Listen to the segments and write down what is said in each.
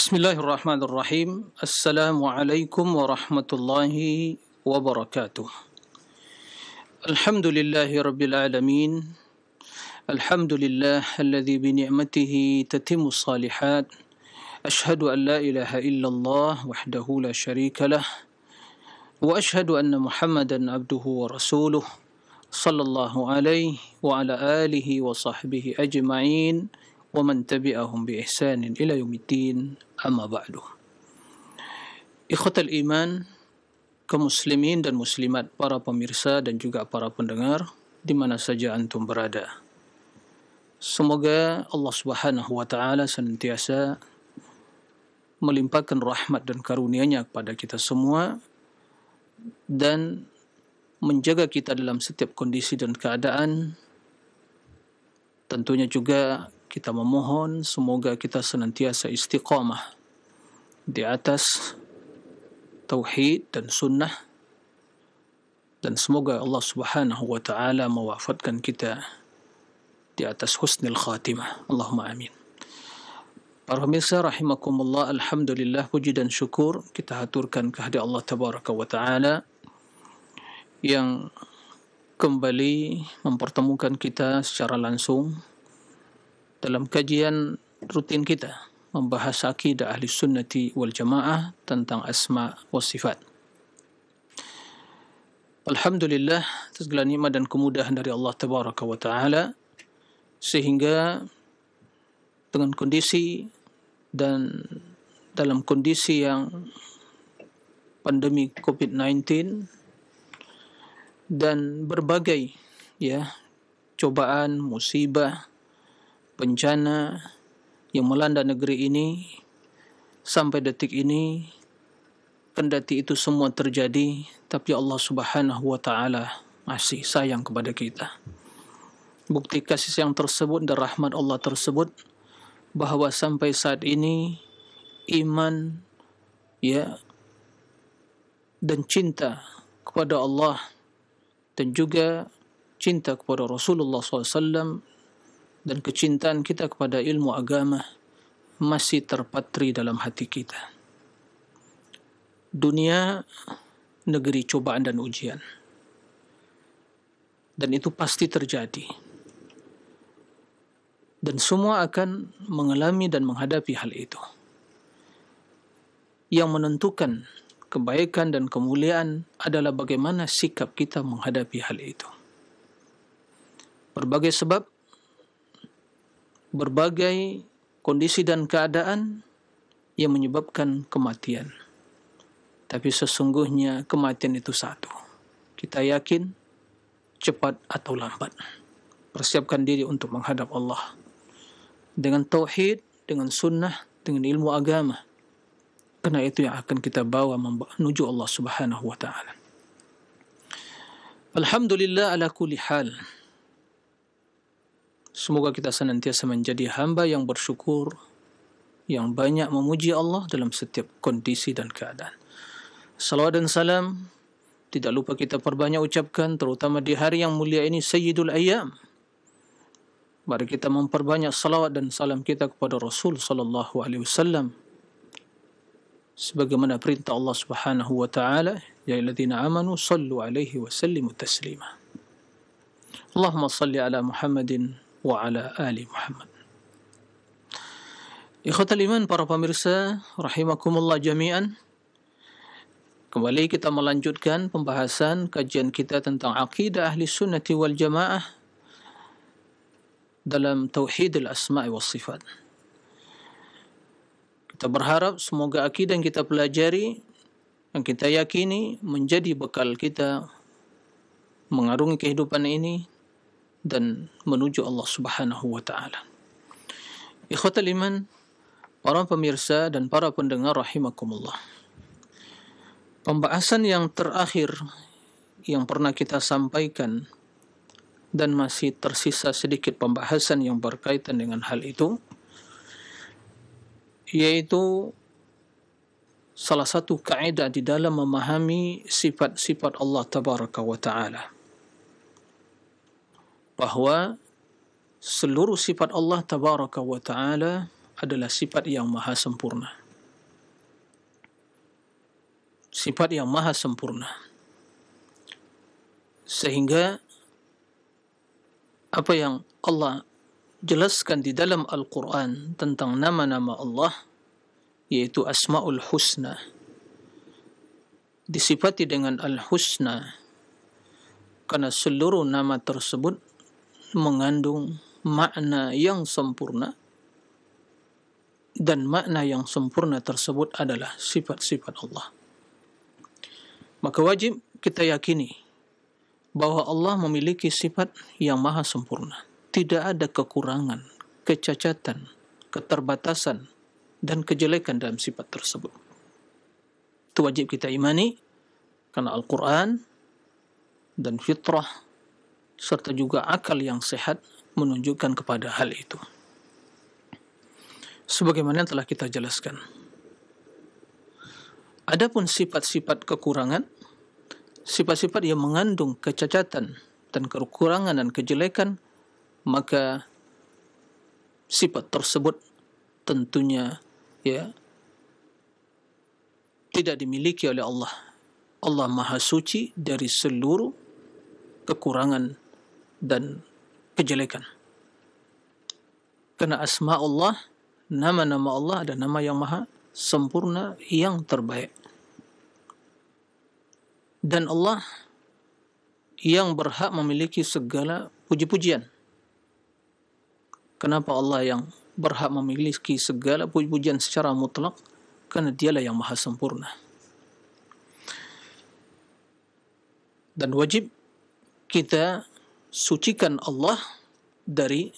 Bismillahirrahmanirrahim. Assalamualaikum warahmatullahi wabarakatuh. Alhamdulillahi rabbil alamin. Alhamdulillah alladhi bi ni'matihi tatimmu salihat. Ashhadu an la ilaha illallah wahdahu la syarika lah. Wa ashhadu anna Muhammadan abduhu wa rasuluh. Sallallahu alaihi wa ala alihi wa sahbihi ajma'in. Wa man tabi'ahum bi ihsanin ila yaumiddin, amma ba'du. Ikhwatal iman, kaum muslimin dan muslimat, para pemirsa dan juga para pendengar di mana saja antum berada. Semoga Allah Subhanahu wa taala senantiasa melimpahkan rahmat dan karunia-Nya kepada kita semua dan menjaga kita dalam setiap kondisi dan keadaan. Tentunya juga kita memohon semoga kita senantiasa istiqamah di atas tauhid dan sunnah, dan semoga Allah Subhanahu wa taala mewafatkan kita di atas husnul khatimah. Allahumma amin. Para pemirsa rahimakumullah, alhamdulillah, puji dan syukur kita haturkan kehadirat Allah tabaraka wa taala yang kembali mempertemukan kita secara langsung dalam kajian rutin kita membahas akidah ahli sunnati wal jamaah tentang asma wa sifat. Alhamdulillah, segala nikmat dan kemudahan dari Allah tabaraka wa taala, sehingga dengan kondisi dan dalam kondisi yang pandemi COVID-19 dan berbagai cobaan, musibah, bencana yang melanda negeri ini sampai detik ini, kendati itu semua terjadi, tapi Allah Subhanahu wa taala masih sayang kepada kita. Bukti kasih sayang tersebut dan rahmat Allah tersebut bahwa sampai saat ini iman dan cinta kepada Allah dan juga cinta kepada Rasulullah SAW dan kecintaan kita kepada ilmu agama masih terpatri dalam hati kita. Dunia negeri cobaan dan ujian, dan itu pasti terjadi, dan semua akan mengalami dan menghadapi hal itu. Yang menentukan kebaikan dan kemuliaan adalah bagaimana sikap kita menghadapi hal itu. Berbagai sebab, berbagai kondisi dan keadaan yang menyebabkan kematian. Tapi sesungguhnya kematian itu satu. Kita yakin cepat atau lambat. Persiapkan diri untuk menghadap Allah dengan tauhid, dengan sunnah, dengan ilmu agama. Karena itu yang akan kita bawa menuju Allah Subhanahu wa taala. Alhamdulillah ala kulli hal. Semoga kita senantiasa menjadi hamba yang bersyukur, yang banyak memuji Allah dalam setiap kondisi dan keadaan. Salawat dan salam tidak lupa kita perbanyak ucapkan, terutama di hari yang mulia ini, Sayyidul Ayyam. Mari kita memperbanyak salawat dan salam kita kepada Rasul sallallahu alaihi wasallam, sebagaimana perintah Allah Subhanahu wa taala, ya ayyuhalladzina amanu sallu alaihi wa sallimu taslima. Allahumma salli ala Muhammadin wa ala ali Muhammad. Ikhwatal iman, para pemirsa rahimakumullah jami'an, kembali kita melanjutkan pembahasan kajian kita tentang akidah ahli sunnati wal jamaah dalam tauhid al-asma' wa sifat. Kita berharap semoga akidah yang kita pelajari, yang kita yakini, menjadi bekal kita mengarungi kehidupan ini dan menuju Allah Subhanahu wa taala. Ikhwatal iman, para pemirsa dan para pendengar rahimakumullah. Pembahasan yang terakhir yang pernah kita sampaikan, dan masih tersisa sedikit pembahasan yang berkaitan dengan hal itu, yaitu salah satu kaidah di dalam memahami sifat-sifat Allah tabaraka wa taala, bahwa seluruh sifat Allah tabaraka wa ta'ala adalah sifat yang maha sempurna. sifat yang maha sempurna. Sehingga apa yang Allah jelaskan di dalam Al-Quran tentang nama-nama Allah, yaitu Asma'ul Husna, disifati dengan Al-Husna karena seluruh nama tersebut mengandung makna yang sempurna, dan makna yang sempurna tersebut adalah sifat-sifat Allah. Maka wajib kita yakini bahwa Allah memiliki sifat yang maha sempurna. Tidak ada kekurangan, kecacatan, keterbatasan, dan kejelekan dalam sifat tersebut. Itu wajib kita imani, karena Al-Quran dan fitrah serta juga akal yang sehat menunjukkan kepada hal itu. Sebagaimana yang telah kita jelaskan. Adapun sifat-sifat kekurangan, sifat-sifat yang mengandung kecacatan dan kekurangan dan kejelekan, maka sifat tersebut tentunya tidak dimiliki oleh Allah. Allah Maha Suci dari seluruh kekurangan dan kejelekan. Karena asma Allah, nama-nama Allah ada nama yang maha sempurna, yang terbaik. Dan Allah yang berhak memiliki segala puji-pujian. Kenapa Allah yang berhak memiliki segala puji-pujian secara mutlak? Karena dialah yang maha sempurna. Dan wajib kita sucikan Allah dari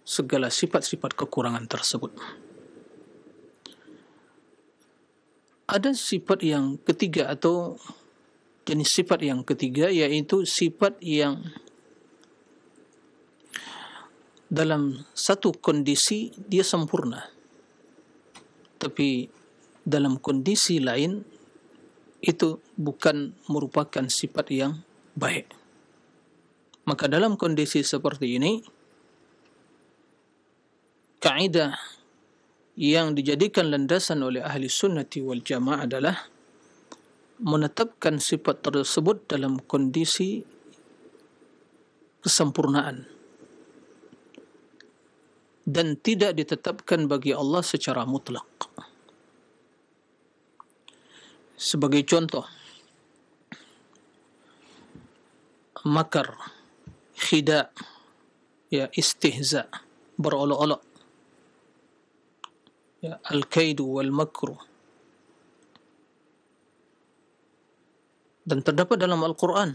segala sifat-sifat kekurangan tersebut. Ada sifat yang ketiga atau jenis sifat yang ketiga, yaitu sifat yang dalam satu kondisi dia sempurna, tapi dalam kondisi lain itu bukan merupakan sifat yang baik. Maka dalam kondisi seperti ini, kaidah yang dijadikan landasan oleh ahli sunnati wal jamaah adalah menetapkan sifat tersebut dalam kondisi kesempurnaan dan tidak ditetapkan bagi Allah secara mutlak. Sebagai contoh, makar, khida, istihza, berolok-olok, al-kaidu wal makru, dan terdapat dalam Al-Quran.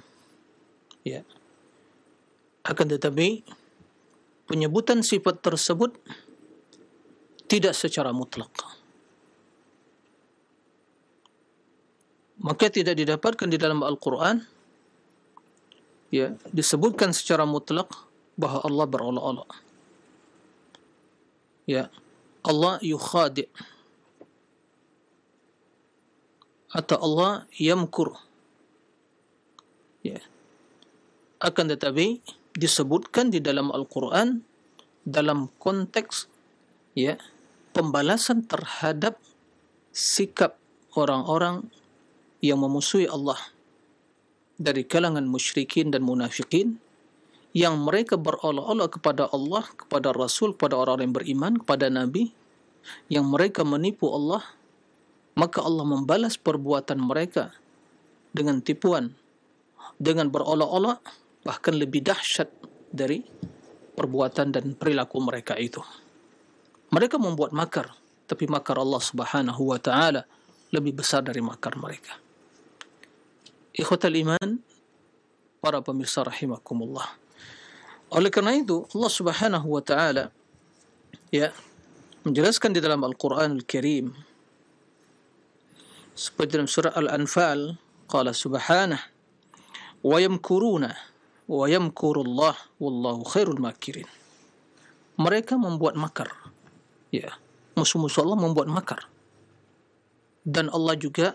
Akan tetapi penyebutan sifat tersebut tidak secara mutlak. Maka tidak didapatkan di dalam Al-Quran disebutkan secara mutlak bahwa Allah berolok-olok. Allah yukhadi' atau Allah yamkur. Akan tetapi disebutkan di dalam Al-Quran dalam konteks pembalasan terhadap sikap orang-orang yang memusuhi Allah dari kalangan musyrikin dan munafikin, yang mereka berolok-olok kepada Allah, kepada Rasul, kepada orang-orang yang beriman, kepada Nabi, yang mereka menipu Allah. Maka Allah membalas perbuatan mereka dengan tipuan, dengan berolok-olok, bahkan lebih dahsyat dari perbuatan dan perilaku mereka itu. Mereka membuat makar, tapi makar Allah Subhanahu wa ta'ala lebih besar dari makar mereka. Ikhwatal iman, para pemirsa rahimakumullah. Oleh karena itu, Allah Subhanahu wa ta'ala menjelaskan di dalam Al-Quran Al-Karim, seperti dalam surah Al-Anfal, qala subhanah, wa yamkuruna wa yamkurullah wallahu khairul makirin. Mereka membuat makar. Musuh-musuh Allah membuat makar. Dan Allah juga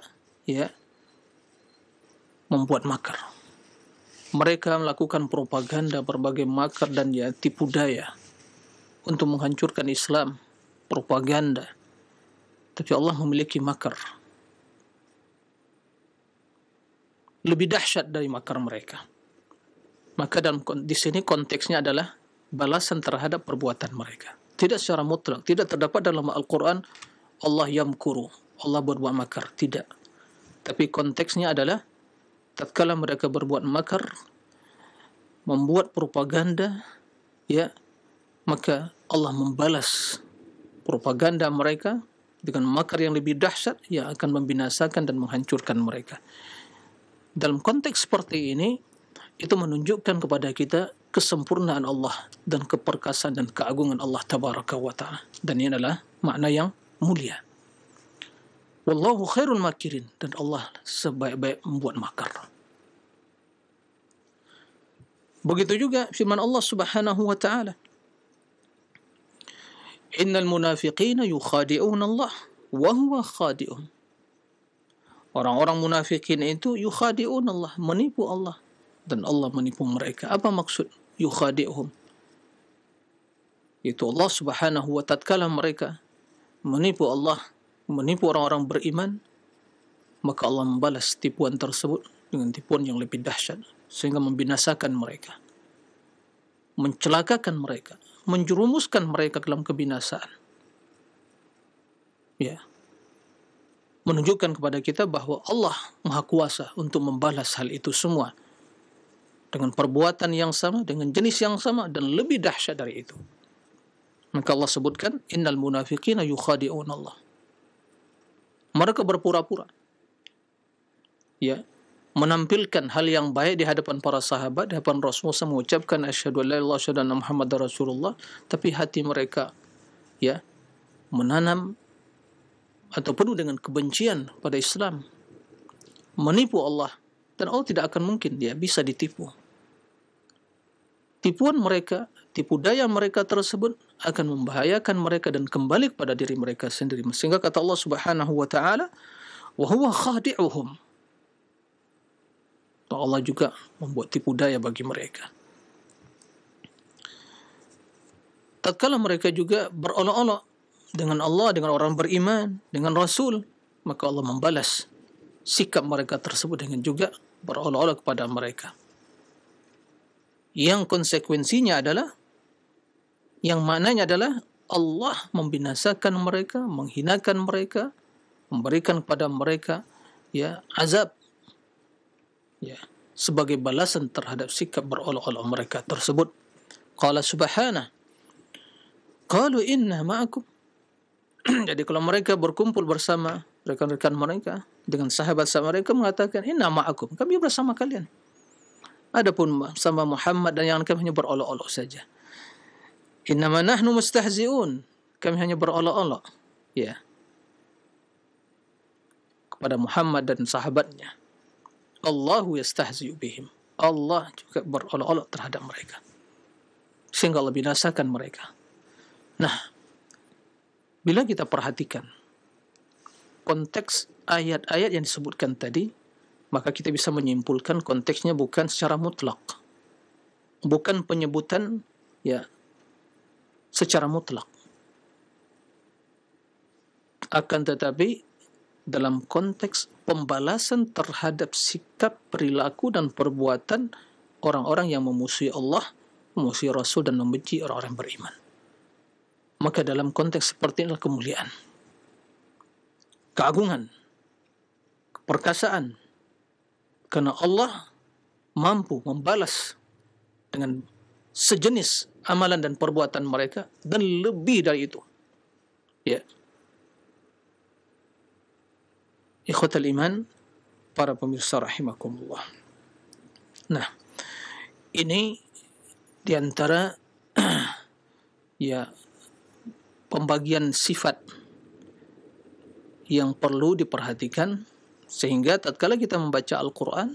membuat makar. Mereka melakukan propaganda, berbagai makar dan tipu daya untuk menghancurkan Islam, propaganda. Tapi Allah memiliki makar. lebih dahsyat dari makar mereka. Maka di sini konteksnya adalah balasan terhadap perbuatan mereka. Tidak secara mutlak, tidak terdapat dalam Al-Quran Allah yamkuru, Allah berbuat makar, tidak. Tapi konteksnya adalah tatkala mereka berbuat makar, membuat propaganda, ya, maka Allah membalas propaganda mereka dengan makar yang lebih dahsyat yang akan membinasakan dan menghancurkan mereka. Dalam konteks seperti ini, itu menunjukkan kepada kita kesempurnaan Allah dan keperkasaan dan keagungan Allah Tabaraka wa Ta'ala. Dan ini adalah makna yang mulia. Wallahu khairul makirin, dan Allah sebaik-baik membuat makar. Begitu juga firman Allah Subhanahu wa Ta'ala, innal munafiqina yukhadi'una Allah wa huwa khadi'un. Orang-orang munafikin itu yukhadi'un Allah, menipu Allah, dan Allah menipu mereka. Apa maksud yukhadi'uhum? Itu Allah Subhanahu wa Ta'ala mereka menipu Allah, menipu orang-orang beriman, maka Allah membalas tipuan tersebut dengan tipuan yang lebih dahsyat, sehingga membinasakan mereka, mencelakakan mereka, menjerumuskan mereka dalam kebinasaan. Ya, menunjukkan kepada kita bahwa Allah Maha Kuasa untuk membalas hal itu semua dengan perbuatan yang sama, dengan jenis yang sama, dan lebih dahsyat dari itu. Maka Allah sebutkan, innal munafiqina yukhadi'un Allah. Mereka berpura-pura, ya, menampilkan hal yang baik di hadapan para sahabat, di hadapan Rasulullah, mengucapkan asyhadu an la ilaha illallah asyhadu anna Muhammadar Rasulullah, tapi hati mereka, ya, menanam atau penuh dengan kebencian pada Islam, menipu Allah, dan Allah tidak akan mungkin dia bisa ditipu. Tipuan mereka, tipu daya mereka tersebut akan membahayakan mereka dan kembali kepada diri mereka sendiri. Sehingga kata Allah Subhanahu wa Ta'ala, wa huwa khadi'uhum, Allah juga membuat tipu daya bagi mereka. Tatkala mereka juga berolok-olok dengan Allah, dengan orang beriman, dengan Rasul, maka Allah membalas sikap mereka tersebut dengan juga berolok-olok kepada mereka. Yang konsekuensinya adalah, yang maknanya adalah Allah membinasakan mereka, menghinakan mereka, memberikan kepada mereka, ya, azab, ya, sebagai balasan terhadap sikap berolok-olok mereka tersebut. Qala subhanahu, qalu inna ma'akum. Jadi kalau mereka berkumpul bersama rekan-rekan mereka dengan sahabat-sahabat mereka mengatakan inna ma'akum, kami bersama kalian. Adapun sama Muhammad dan yang kami hanya berolok-olok saja. Innama nahnu mustahzi'un, kami hanya berolok-olok, ya, kepada Muhammad dan sahabatnya. Allahu yastahzi'u bihim, Allah juga berolok-olok terhadap mereka, sehingga Allah binasakan mereka. Nah, bila kita perhatikan konteks ayat-ayat yang disebutkan tadi, maka kita bisa menyimpulkan konteksnya bukan secara mutlak, bukan penyebutan, ya, secara mutlak, akan tetapi dalam konteks pembalasan terhadap sikap, perilaku, dan perbuatan orang-orang yang memusuhi Allah, memusuhi Rasul, dan membenci orang-orang beriman. Maka dalam konteks seperti inilah kemuliaan, keagungan, keperkasaan, karena Allah mampu membalas dengan sejenis amalan dan perbuatan mereka dan lebih dari itu. Ya, ikhwatal iman, para pemirsa rahimakumullah. Nah, ini diantara ya, pembagian sifat yang perlu diperhatikan, sehingga tatkala kita membaca Al-Quran,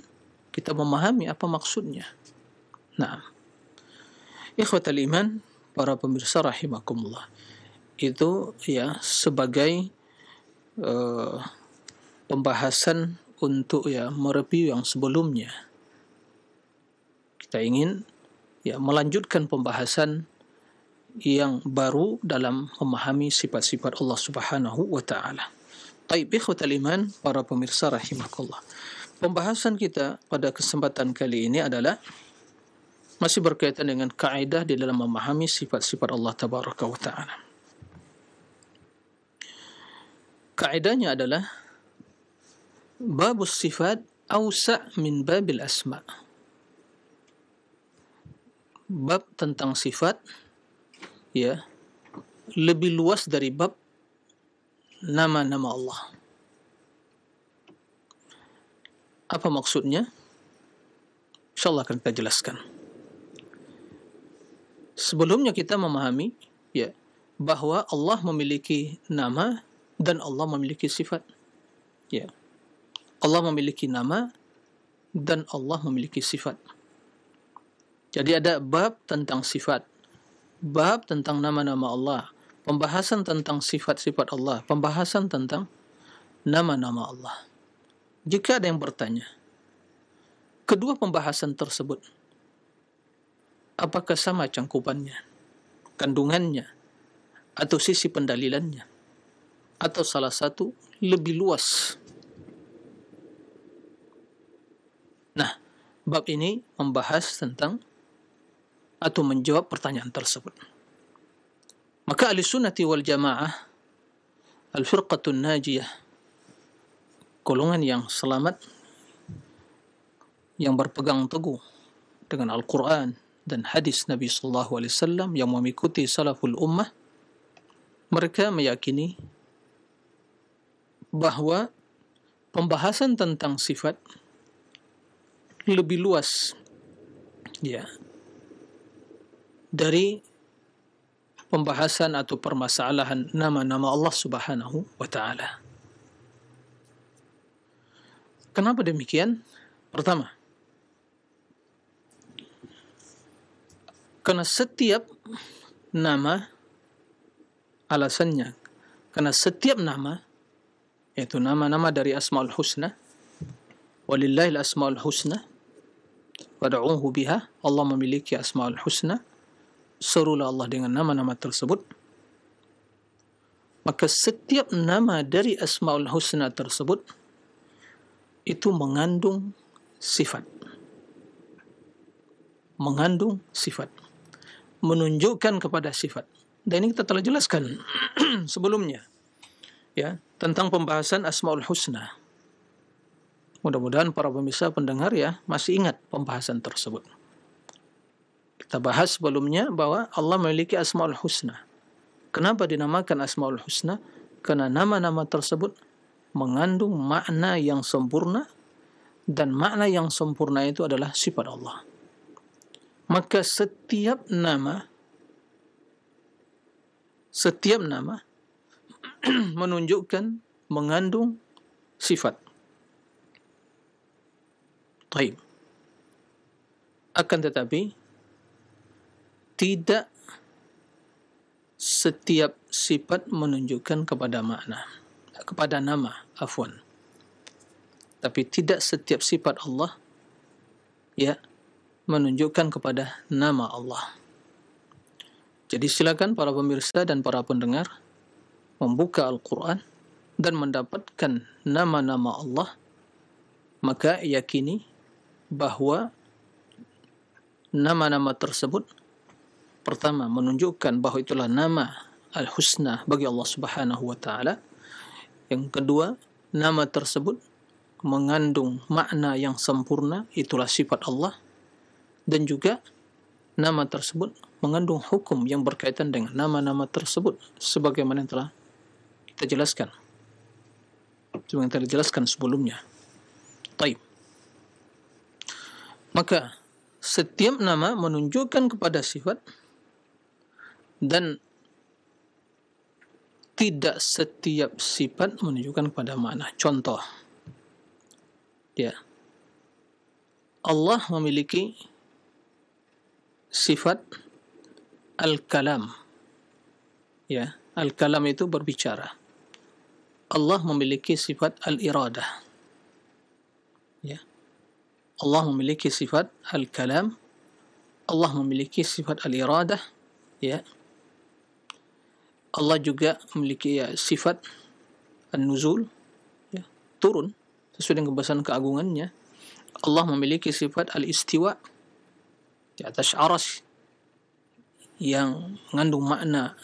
kita memahami apa maksudnya. Nah, ikhwatal iman, para pemirsa rahimakumullah, itu ya sebagai pembahasan untuk ya mereview yang sebelumnya. Kita ingin ya melanjutkan pembahasan yang baru dalam memahami sifat-sifat Allah Subhanahu wa Ta'ala. Taib ikhwatal iman, para pemirsa rahimakumullah. Pembahasan kita pada kesempatan kali ini adalah masih berkaitan dengan kaidah di dalam memahami sifat-sifat Allah Tabaraka wa Ta'ala. Kaidahnya adalah babus sifat awsa' min babil asma'. Bab tentang sifat ya lebih luas dari bab nama-nama Allah. Apa maksudnya? InsyaAllah akan kita jelaskan. Sebelumnya kita memahami ya bahwa Allah memiliki nama dan Allah memiliki sifat. Ya. Allah memiliki nama dan Allah memiliki sifat. Jadi ada bab tentang sifat, bab tentang nama-nama Allah, pembahasan tentang sifat-sifat Allah, pembahasan tentang nama-nama Allah. Jika ada yang bertanya, kedua pembahasan tersebut, apakah sama cangkupannya, kandungannya, atau sisi pendalilannya, atau salah satu lebih luas? Nah, bab ini membahas tentang atau menjawab pertanyaan tersebut. Maka Ahlussunnati wal Jamaah, Al-Firqatun Najiyah, golongan yang selamat, yang berpegang teguh dengan Al-Quran dan hadis Nabi sallallahu alaihi wasallam, yang mengikuti salaful ummah, mereka meyakini bahwa pembahasan tentang sifat lebih luas ya dari pembahasan atau permasalahan nama-nama Allah Subhanahu wa Ta'ala. Kenapa demikian? Pertama, karena setiap nama, alasannya, karena setiap nama, yaitu nama-nama dari Asmaul Husna, walillahil Asmaul Husna, wad'uuhu biha, Allah memiliki Asmaul Husna, serulah Allah dengan nama-nama tersebut. Maka setiap nama dari Asmaul Husna tersebut itu mengandung sifat, menunjukkan kepada sifat. Dan ini kita telah jelaskan sebelumnya ya tentang pembahasan Asmaul Husna. Mudah-mudahan para pemirsa pendengar ya masih ingat pembahasan tersebut. Kita bahas sebelumnya bahwa Allah memiliki Asmaul Husna. Kenapa dinamakan Asmaul Husna? Karena nama-nama tersebut mengandung makna yang sempurna, dan makna yang sempurna itu adalah sifat Allah. Maka setiap nama menunjukkan, mengandung sifat. Baik. Akan tetapi tidak setiap sifat menunjukkan kepada makna, kepada nama, afwan. Tapi tidak setiap sifat Allah ya menunjukkan kepada nama Allah. Jadi silakan para pemirsa dan para pendengar membuka Al-Quran dan mendapatkan nama-nama Allah, maka yakini bahwa nama-nama tersebut pertama menunjukkan bahwa itulah nama Al-Husna bagi Allah Subhanahu wa Ta'ala. Yang kedua, nama tersebut mengandung makna yang sempurna, itulah sifat Allah. Dan juga nama tersebut mengandung hukum yang berkaitan dengan nama-nama tersebut, sebagaimana yang telah kita jelaskan, sebelumnya. Taib. Maka setiap nama menunjukkan kepada sifat, dan tidak setiap sifat menunjukkan kepada makna. Contoh, ya, Allah memiliki sifat al-kalam. Ya, al-kalam itu berbicara. Allah memiliki sifat al-iradah. Ya. Allah memiliki sifat al-kalam. Allah memiliki sifat al-iradah. Ya. Allah juga memiliki sifat an-nuzul, ya, turun, sesuai dengan kebesaran keagungannya, Allah memiliki sifat al-istiwa di atas arsy yang mengandung makna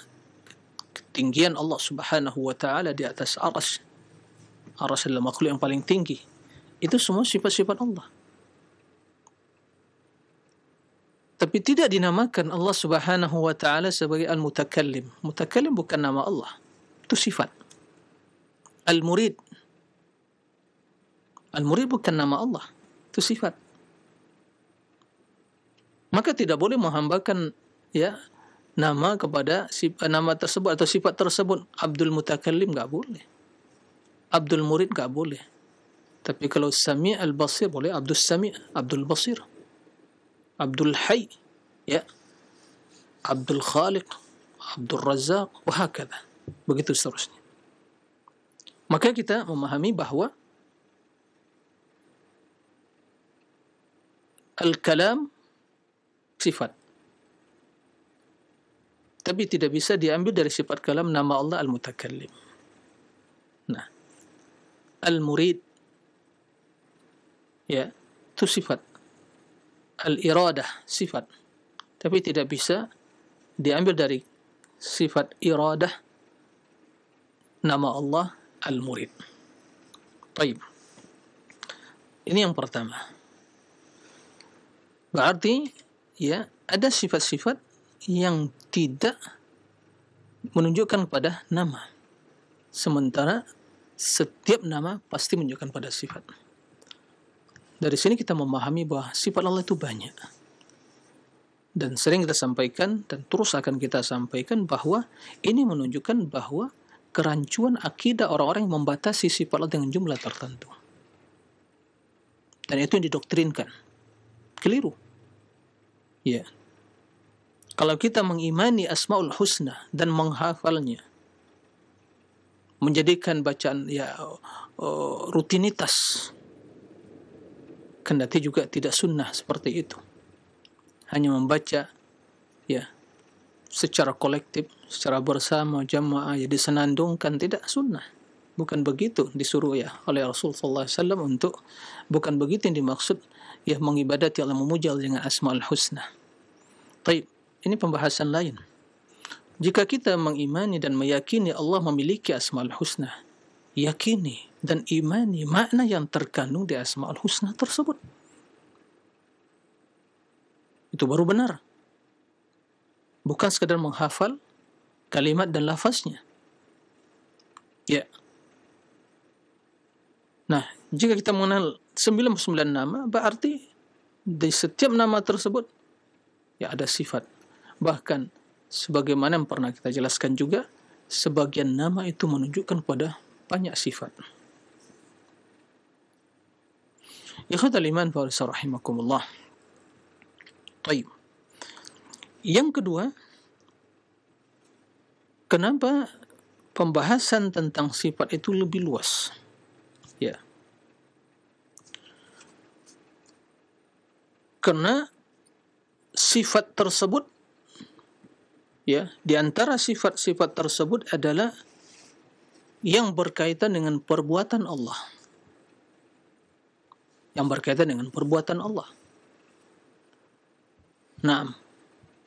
ketinggian Allah Subhanahu wa taala di atas arsy. Arsy adalah makhluk yang paling tinggi. Itu semua sifat-sifat Allah. Tapi tidak dinamakan Allah Subhanahu wa taala sebagai al-mutakallim. Mutakallim bukan nama Allah. Itu sifat. Al-murid. Al-murid bukan nama Allah. Itu sifat. Maka tidak boleh menghambakan nama kepada nama tersebut atau sifat tersebut. Abdul Mutakallim enggak boleh. Abdul Murid enggak boleh. Tapi kalau Sami' al-Basir boleh. Abdul Sami', Abdul Basir, Abdul Hayy, Abdul Khaliq, Abdul Razzaq, wahakadha. Begitu seterusnya. Maka kita memahami bahawa al-kalam sifat. Tapi tidak bisa diambil dari sifat kalam nama Allah al-mutakallim. Nah, al-murid itu sifat. Al-iradah sifat. Tapi tidak bisa diambil dari sifat iradah nama Allah al-murid. Baik. Ini yang pertama. Berarti ada sifat-sifat yang tidak menunjukkan pada nama. Sementara setiap nama pasti menunjukkan pada sifat. Dari sini kita memahami bahwa sifat Allah itu banyak. Dan sering kita sampaikan dan terus akan kita sampaikan bahwa ini menunjukkan bahwa kerancuan akidah orang-orang yang membatasi sifat Allah dengan jumlah tertentu. Dan itu yang didoktrinkan. Keliru. Kalau kita mengimani Asmaul Husna dan menghafalnya, menjadikan bacaan rutinitas, kendati juga tidak sunnah seperti itu. Hanya membaca secara kolektif, secara bersama jamaah, disenandungkan, tidak sunnah. Bukan begitu disuruh oleh Rasulullah SAW untuk, bukan begitu yang dimaksud mengibadati Allah, memuja Allah dengan Asmaul Husna. Baik, ini pembahasan lain. Jika kita mengimani dan meyakini Allah memiliki Asmaul Husna, yakini dan imani makna yang terkandung di Asmaul Husna tersebut. Itu baru benar. Bukan sekadar menghafal kalimat dan lafaznya. Nah, jika kita mengenal 99 nama, berarti di setiap nama tersebut ada sifat. Bahkan sebagaimana yang pernah kita jelaskan juga, sebagian nama itu menunjukkan pada banyak sifat. Ikhwatal iman wa rahimakumullah. Baik. Yang kedua, kenapa pembahasan tentang sifat itu lebih luas? Karena sifat tersebut, di antara sifat-sifat tersebut adalah yang berkaitan dengan perbuatan Allah. Yang berkaitan dengan perbuatan Allah. Naam,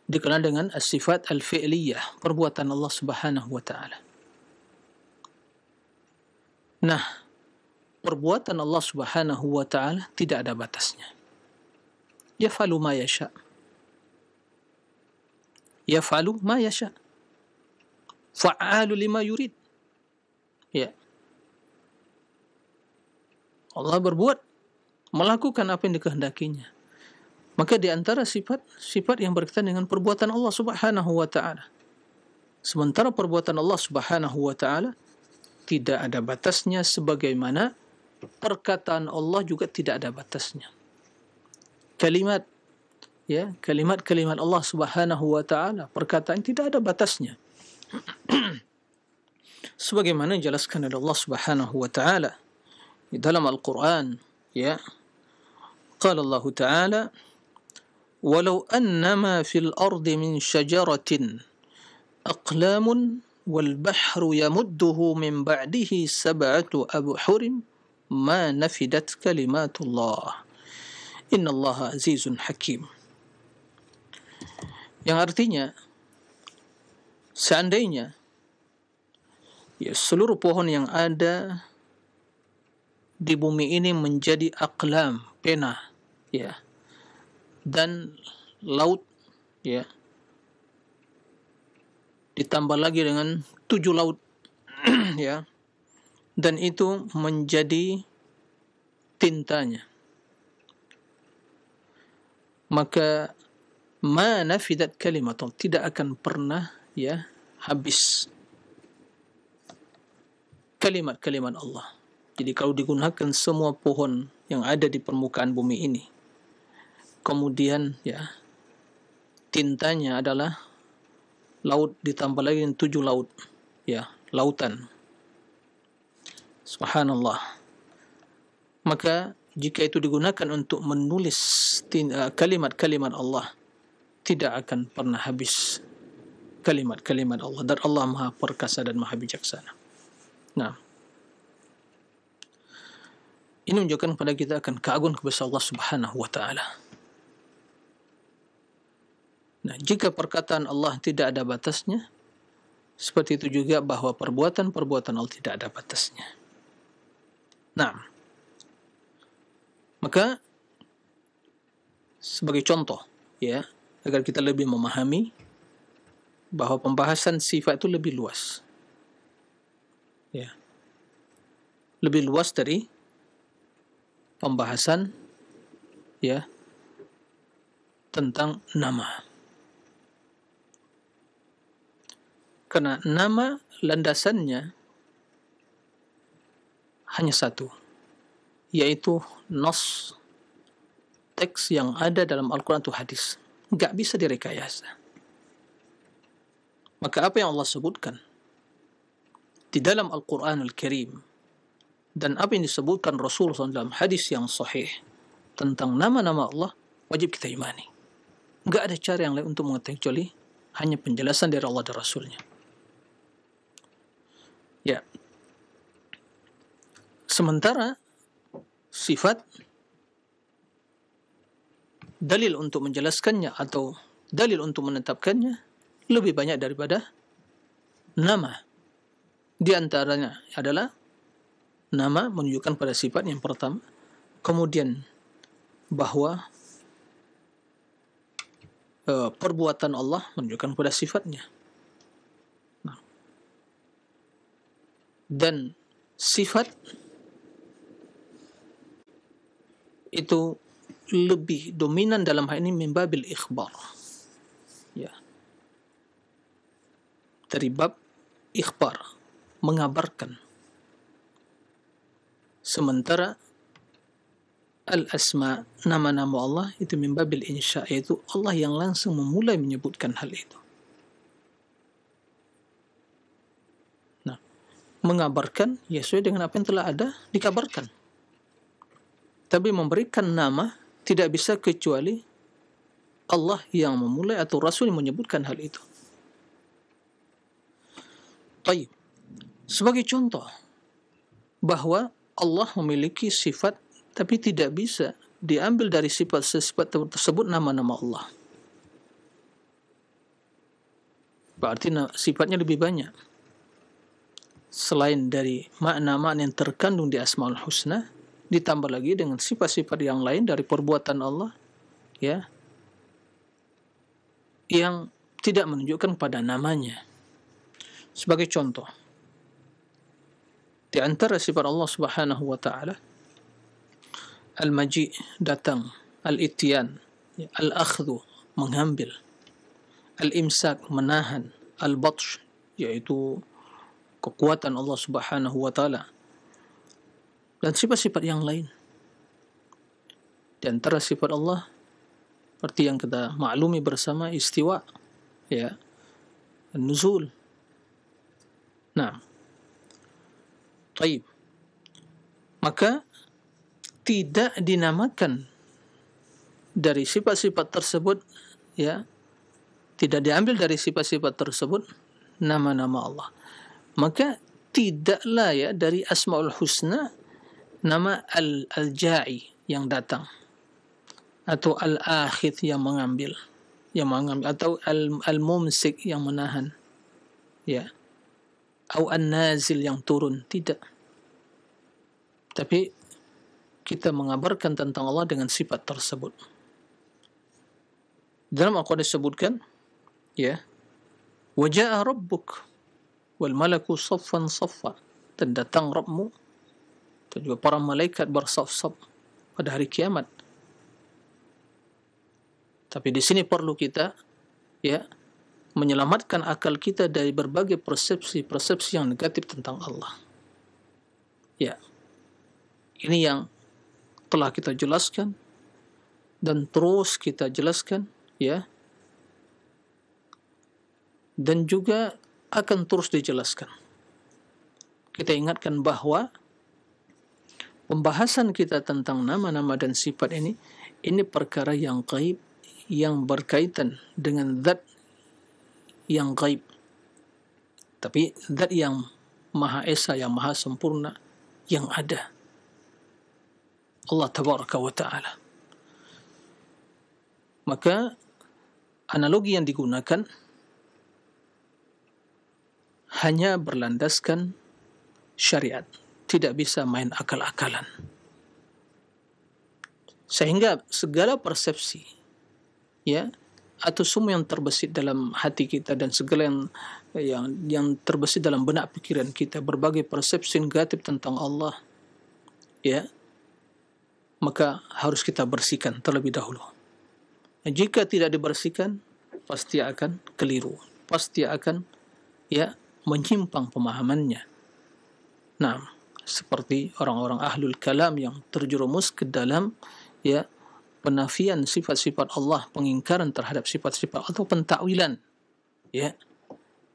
dikenal dengan as-sifat al-fi'liyah, perbuatan Allah Subhanahu wa taala. Nah, perbuatan Allah Subhanahu wa taala tidak ada batasnya. Yaf'alu ma yasha. Yaf'alu ma yasha. Fa'alu lima yurid. Allah berbuat, melakukan apa yang dikehendakinya. Maka di antara sifat yang berkaitan dengan perbuatan Allah Subhanahu wa taala. Sementara perbuatan Allah Subhanahu wa taala tidak ada batasnya, sebagaimana perkataan Allah juga tidak ada batasnya. Kalimat Allah Subhanahu wa taala, perkataan tidak ada batasnya. Sebagaimana dijelaskan oleh Allah Subhanahu wa taala di dalam Al-Qur'an, qala Allah taala, walau annama fil ardi min syajaratin aqlamun wal bahru yamudduhu min ba'dihi sab'atu abhurin ma nafidat kalimatullah innallaha azizun hakim, yang artinya seandainya ya seluruh pohon yang ada di bumi ini menjadi aqlam, pena, ya, dan laut, ya, ditambah lagi dengan 7 laut ya, dan itu menjadi tintanya, maka ma nafidat kalimatullah, tidak akan pernah ya habis kalimat-kalimat Allah. Jadi kalau digunakan semua pohon yang ada di permukaan bumi ini, kemudian ya tintanya adalah laut ditambah lagi dengan 7 laut, ya, lautan. Subhanallah. Maka jika itu digunakan untuk menulis kalimat-kalimat Allah, tidak akan pernah habis kalimat-kalimat Allah, dan Allah Maha Perkasa dan Maha Bijaksana. Nah, ini menunjukkan kepada kita akan keagungan kebesaran Allah Subhanahu wa taala. Nah, jika perkataan Allah tidak ada batasnya, seperti itu juga bahwa perbuatan-perbuatan Allah tidak ada batasnya. Nah, maka sebagai contoh, ya, agar kita lebih memahami bahwa pembahasan sifat itu lebih luas, ya, lebih luas dari pembahasan ya tentang nama. Karena nama landasannya hanya satu, yaitu nas, teks yang ada dalam Al-Quran atau hadis, enggak bisa direkayasa. Maka apa yang Allah sebutkan di dalam Al-Quran Al-Karim dan apa yang disebutkan Rasulullah SAW dalam hadis yang sahih tentang nama-nama Allah, wajib kita imani. Enggak ada cara yang lain untuk mengetahui kecuali hanya penjelasan dari Allah dan Rasulnya. Ya. Sementara sifat, dalil untuk menjelaskannya atau dalil untuk menetapkannya lebih banyak daripada nama. Di antaranya adalah nama menunjukkan pada sifat yang pertama, kemudian bahwa perbuatan Allah menunjukkan pada sifatnya. Nah, dan sifat itu lebih dominan dalam hal ini mimbabil ikhbar, ya, dari bab ikhbar, mengabarkan. Sementara al-asma, nama-nama Allah itu mimbabil insya, yaitu Allah yang langsung memulai menyebutkan hal itu. Nah, mengabarkan ya sesuai dengan apa yang telah ada, dikabarkan. Tapi memberikan nama tidak bisa kecuali Allah yang memulai atau Rasul yang menyebutkan hal itu. Baik. Sebagai contoh bahwa Allah memiliki sifat tapi tidak bisa diambil dari sifat-sifat tersebut nama-nama Allah. Berarti sifatnya lebih banyak. Selain dari makna-makna yang terkandung di Asmaul Husna, ditambah lagi dengan sifat-sifat yang lain dari perbuatan Allah, ya, yang tidak menunjukkan pada namanya. Sebagai contoh, di antara sifat Allah Subhanahu wa taala, al-maji, datang, al-ityan, al-akhdhu, mengambil, al-imsak, menahan, al-batsh, yaitu kekuatan Allah Subhanahu wa taala, dan sifat-sifat yang lain. Di antara sifat Allah seperti yang kita maklumi bersama, istiwa, ya, nuzul. Nah, baik. Maka tidak dinamakan dari sifat-sifat tersebut, ya, tidak diambil dari sifat-sifat tersebut nama-nama Allah. Maka tidaklah ya dari Asmaul Husna nama al-ja'i yang datang, atau al-akhidh yang mengambil, atau al-mumsik yang menahan, ya, atau an-nazil yang turun. Tidak, tapi kita mengabarkan tentang Allah dengan sifat tersebut. Dalam Al-Quran disebutkan, ya, waja'a rabbuk wal malaku saffan saffa, dan datang Rabbmu dan juga para malaikat bersaf-saf pada hari kiamat. Tapi di sini perlu kita, ya, menyelamatkan akal kita dari berbagai persepsi yang negatif tentang Allah. Ya, ini yang telah kita jelaskan dan terus kita jelaskan, ya, dan juga akan terus dijelaskan. Kita ingatkan bahwa pembahasan kita tentang nama-nama dan sifat ini perkara yang gaib, yang berkaitan dengan zat yang gaib. Tapi zat yang Maha Esa, yang Maha Sempurna, yang ada, Allah Tabaraka wa Ta'ala. Maka analogi yang digunakan hanya berlandaskan syariat, tidak bisa main akal-akalan. Sehingga segala persepsi, ya, atau semua yang terbesit dalam hati kita dan segala yang terbesit dalam benak pikiran kita, berbagai persepsi negatif tentang Allah, ya, maka harus kita bersihkan terlebih dahulu. Jika tidak dibersihkan, pasti akan keliru, pasti akan, ya, menyimpang pemahamannya. Nah, seperti orang-orang ahlul kalam yang terjerumus ke dalam, ya, penafian sifat-sifat Allah, pengingkaran terhadap sifat-sifat atau pentakwilan, ya,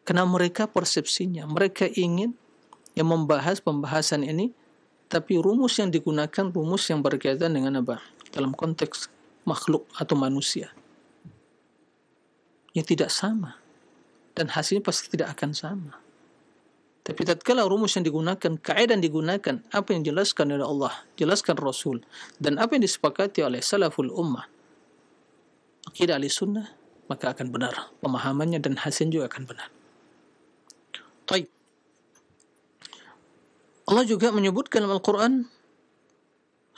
karena mereka persepsinya, mereka ingin yang membahas pembahasan ini, tapi rumus yang digunakan rumus yang berkaitan dengan apa? Dalam konteks makhluk atau manusia, yang tidak sama, dan hasilnya pasti tidak akan sama. Tapi tatkala rumus yang digunakan, kaidah yang digunakan, apa yang dijelaskan oleh Allah, jelaskan Rasul, dan apa yang disepakati oleh salaful ummah, akidah ahli sunnah, maka akan benar pemahamannya dan hasilnya juga akan benar. Baik. Allah juga menyebutkan dalam Al-Quran,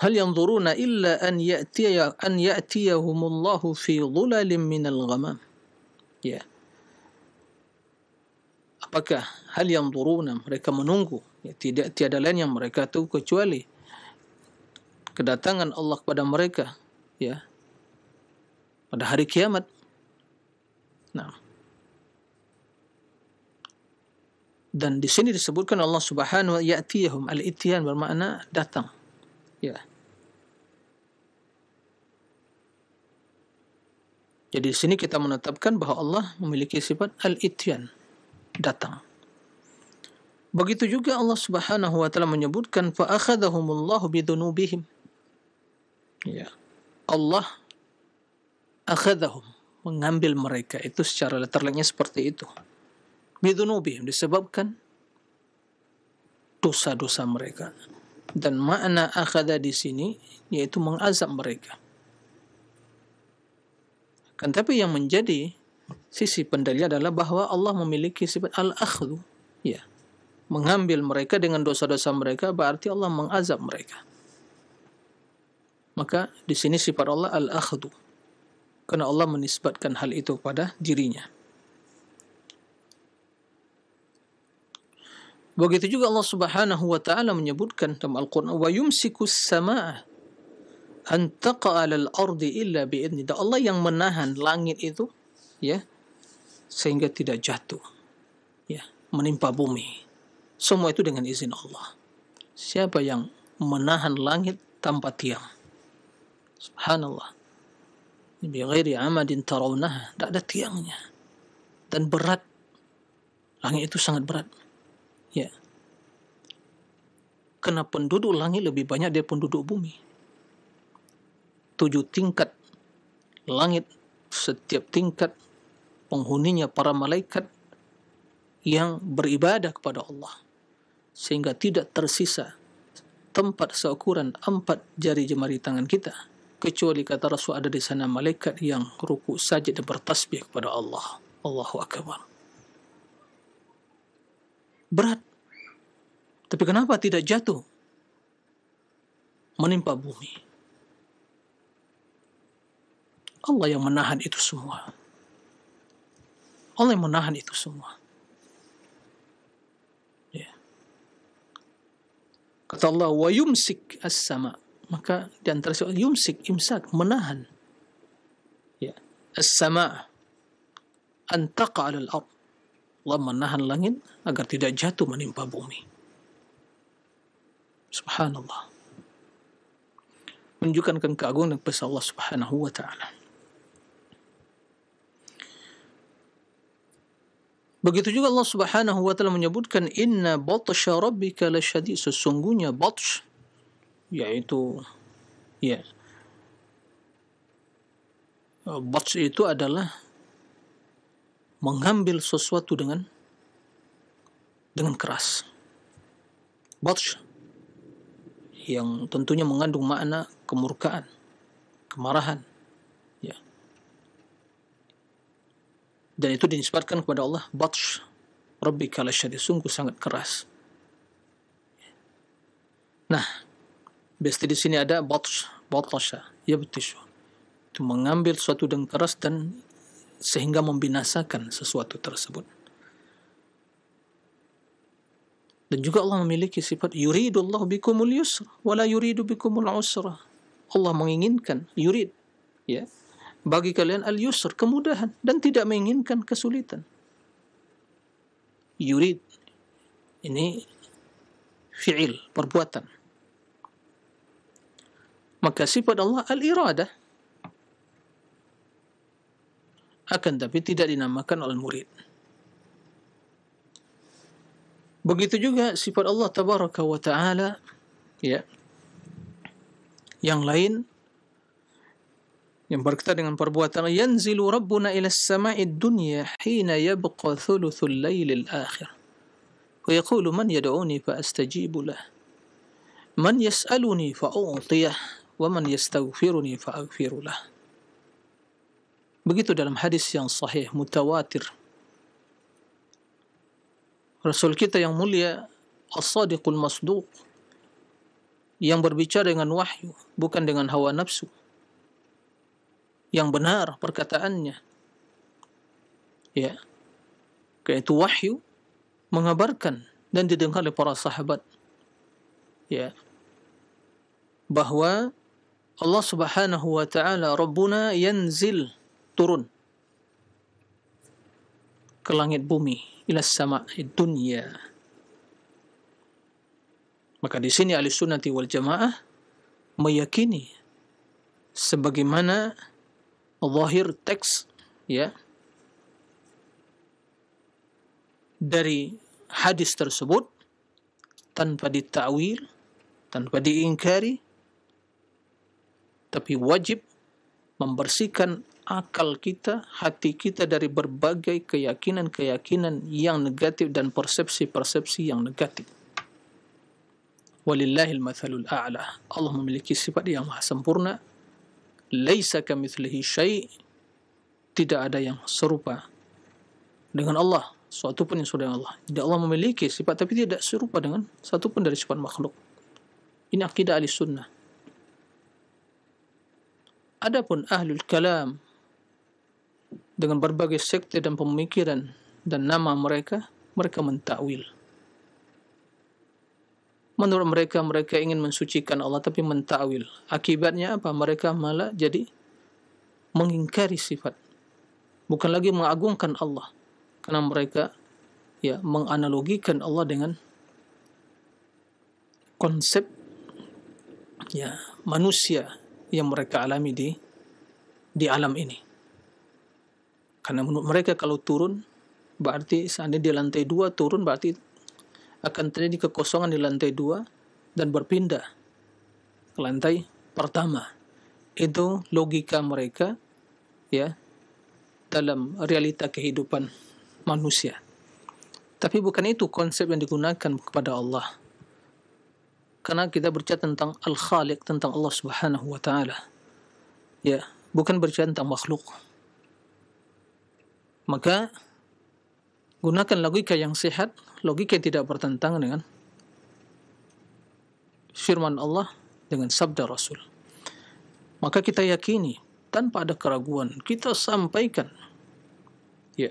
hal yanzuruna illa an ya'tiyahumullahu fi dhulalin minal ghamam. Ya. Apakah hal yang turuna, mereka menunggu, ya, tiada lain yang mereka tunggu kecuali kedatangan Allah kepada mereka, ya, pada hari kiamat. Nah, dan di sini disebutkan Allah Subhanahu wa ta'ala, ya'tiyahum, al-ityan bermakna datang, ya. Jadi di sini kita menetapkan bahwa Allah memiliki sifat al-ityan, datang. Begitu juga Allah Subhanahu wa ta'ala menyebutkan fa akhadhahumullahu bidunubihim. Ya. Allah akhadhahum, mengambil mereka, itu secara letterleknya seperti itu. Bidunubihim, disebabkan dosa-dosa mereka. Dan makna akhadha di sini yaitu mengazab mereka. Kan tapi yang menjadi sisi pendalil adalah bahwa Allah memiliki sifat al-akhdhu, ya, mengambil mereka dengan dosa-dosa mereka, berarti Allah mengazab mereka. Maka di sini sifat Allah al-akhdhu, karena Allah menisbatkan hal itu pada dirinya. Begitu juga Allah Subhanahu wa ta'ala menyebutkan dalam Al-Quran, wa yumsikus samaa'a an taqa'a 'alal ardi illa bi'idzni. Allah yang menahan langit itu, ya, sehingga tidak jatuh, ya, menimpa bumi. Semua itu dengan izin Allah. Siapa yang menahan langit tanpa tiang? Subhanallah. Bi ghairi amadin tarawnaha, tak ada tiangnya. Dan berat. Langit itu sangat berat. Ya. Karena penduduk langit lebih banyak dari penduduk bumi. 7 tingkat langit, setiap tingkat penghuninya para malaikat yang beribadah kepada Allah, sehingga tidak tersisa tempat seukuran 4 jari jemari tangan kita, kecuali kata Rasul ada di sana malaikat yang rukuk sajid dan bertasbih kepada Allah. Allahu Akbar. Berat. Tapi kenapa tidak jatuh menimpa bumi? Allah yang menahan itu semua. Allah yang menahan itu semua. Ya. Kata Allah, wa yumsik as-sama. Maka di antara yumsik, imsak, menahan. Ya. As-sama an taqa 'ala al-ard. Allah menahan langit agar tidak jatuh menimpa bumi. Subhanallah. Menunjukkan keagungan dan kuasa Allah Subhanahu wa taala. Begitu juga Allah Subhanahu wa taala menyebutkan inna batsha rabbika lasyadid, sesungguhnya batsh yaitu batsh itu adalah mengambil sesuatu dengan keras. Batsh yang tentunya mengandung makna kemurkaan, kemarahan, ya. Dan itu dinisbatkan kepada Allah, batsh rabbika lasyadid, sungguh sangat keras. Nah, biasa di sini ada batsha, yabtishu, itu mengambil sesuatu dengan keras dan sehingga membinasakan sesuatu tersebut. Dan juga Allah memiliki sifat yuridullahu bikumul yusra wa la yuridu bikumul usra. Allah menginginkan, yurid, ya, bagi kalian al-yusr, kemudahan, dan tidak menginginkan kesulitan. Yurid ini fi'il, perbuatan. Maka sifat Allah al-iradah, akan tapi tidak dinamakan al-murid. Begitu juga sifat Allah tabaraka wa ta'ala, ya, yang lain yang berkaitan dengan perbuatan. Yanzilu rabbuna ila as-sama'id dunya hina yabqa thuluthul laylil akhir wa yaqulu man yad'uni fa astajibu lah man yas'aluni fa u'tiyah wa man yastaghfiruni fa aghfiru lah. Begitu dalam hadis yang sahih mutawatir, Rasul kita yang mulia as-sadiqul masduq, yang berbicara dengan wahyu, bukan dengan hawa nafsu, yang benar perkataannya, ya, karena itu wahyu mengabarkan dan didengar oleh para sahabat, ya, bahwa Allah Subhanahu wa taala Rabbuna yanzil, turun ke langit bumi, ila sama'id dunya. Maka di sini ahli sunnati wal jamaah meyakini sebagaimana zahir teks, ya, dari hadis tersebut, tanpa ditakwil, tanpa diingkari, tapi wajib membersihkan akal kita, hati kita dari berbagai keyakinan-keyakinan yang negatif dan persepsi-persepsi yang negatif. Walillahil mathalul a'la. Allah memiliki sifat yang maha sempurna. Laisa kamitslihi syai', tidak ada yang serupa dengan Allah, suatu pun yang serupa dengan Allah. Jadi Allah memiliki sifat tapi tidak serupa dengan satu pun dari sifat makhluk. Ini akidah ahli sunnah. Adapun ahlul kalam dengan berbagai sekte dan pemikiran dan nama mereka mentakwil. Menurut mereka ingin mensucikan Allah tapi mentakwil. Akibatnya apa? Mereka malah jadi mengingkari sifat, bukan lagi mengagungkan Allah, karena mereka, ya, menganalogikan Allah dengan konsep, ya, manusia yang mereka alami di alam ini. Karena menurut mereka kalau turun berarti seandainya di lantai 2 turun berarti akan terjadi kekosongan di lantai 2 dan berpindah ke lantai pertama. Itu logika mereka, ya, dalam realita kehidupan manusia. Tapi bukan itu konsep yang digunakan kepada Allah. karena kita berbicara tentang Al-Khaliq, tentang Allah Subhanahu wa taala. Ya, bukan berbicara tentang makhluk. Maka gunakan logika yang sehat, logika yang tidak bertentangan dengan firman Allah dengan sabda Rasul. Maka kita yakini tanpa ada keraguan, kita sampaikan ya,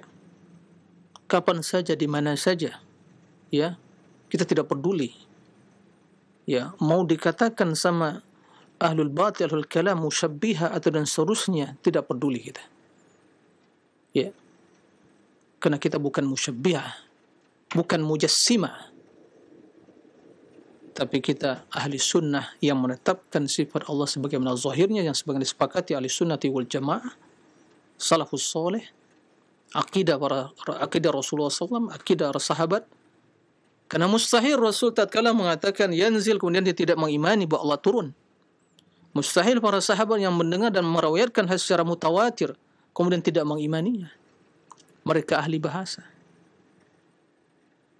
kapan saja, di mana saja, ya, kita tidak peduli. Ya, mau dikatakan sama ahlul batil, ahlul kalam, musyabbiha atau dan seterusnya, tidak peduli kita. Ya. Karena kita bukan musyabbiha, bukan mujassimah. Tapi kita ahli sunnah yang menetapkan sifat Allah sebagaimana zahirnya, yang sebagaimana disepakati ahli sunnati wal jamaah, salafus soleh, akidah Rasulullah SAW, akidah para sahabat. Karena mustahil Rasul tatkala mengatakan yanzil kemudian dia tidak mengimani bahwa Allah turun. Mustahil para sahabat yang mendengar dan meriwayatkan secara mutawatir kemudian tidak mengimaninya. Mereka ahli bahasa,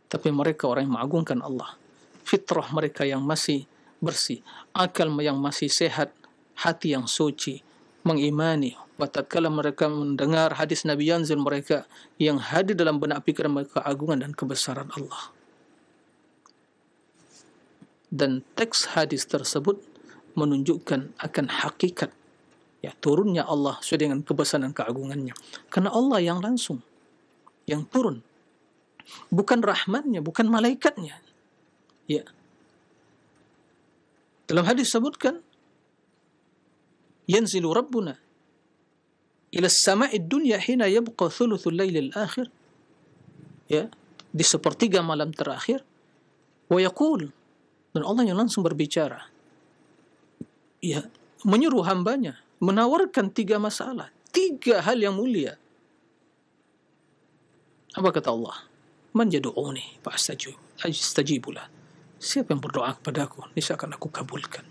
tapi mereka orang yang mengagungkan Allah. Fitrah mereka yang masih bersih, akal yang masih sehat, hati yang suci, mengimani. Tatkala mereka mendengar hadis Nabi yanzil, mereka yang hadir dalam benak pikiran mereka keagungan dan kebesaran Allah. Dan teks hadis tersebut menunjukkan akan hakikat ya turunnya Allah sesuai dengan kebesaran dan keagungannya. Karena Allah yang langsung yang turun, bukan rahmatnya, bukan malaikatnya. Ya. Dalam hadis sebutkan yanzilu rabbuna ila as-sama'id dunya hina yabqa thuluthul lailil akhir, ya, di sepertiga malam terakhir, wa yaqul, dan Allah yang langsung berbicara, ya, menyuruh hambanya, menawarkan 3 masalah, 3 hal yang mulia. Apa kata Allah? Man yad'uni fa'astajibu lah. Siapa yang berdoa kepadaku, niscaya akan aku kabulkan.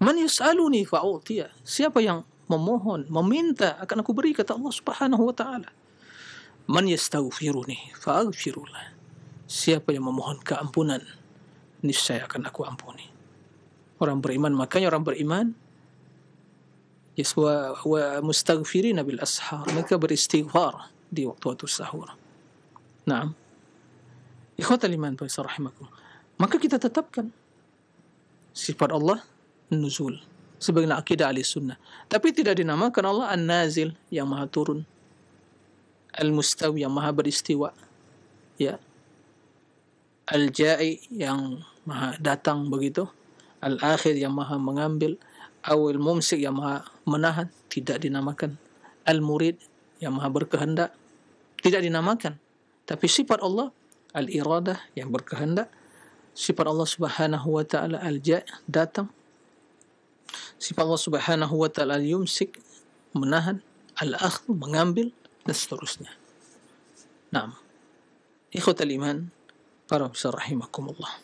Man yas'aluni fa'utiya. Siapa yang memohon, meminta, akan aku beri, kata Allah Subhanahu wa taala. Man yastaghfiruni fa'aghfirullah. Siapa yang memohon keampunan, niscaya akan aku ampuni. Orang beriman, makanya orang beriman wa mustaghfirina bil ashar, mereka beristighfar di waktu-waktu sahur. Naam. Ikhwatal iman rahimakum. Maka kita tetapkan sifat Allah nuzul sebagai akidah ahli sunnah, tapi tidak dinamakan Allah an-nazil yang maha turun, al-mustawi yang maha beristiwa, ya, al-ja'i yang maha datang begitu, al-akhir yang maha mengambil, awil mumsik yang maha menahan, tidak dinamakan, al-murid yang maha berkehendak, tidak dinamakan. Tapi sifat Allah al-iradah yang berkehendak, sifat Allah Subhanahu wa taala al-ja' datang, sifat Allah Subhanahu wa taala al-yumsik menahan, al-akhdh mengambil, dan seterusnya. Naam. Ikhwatal iman para besar rahimakumullah.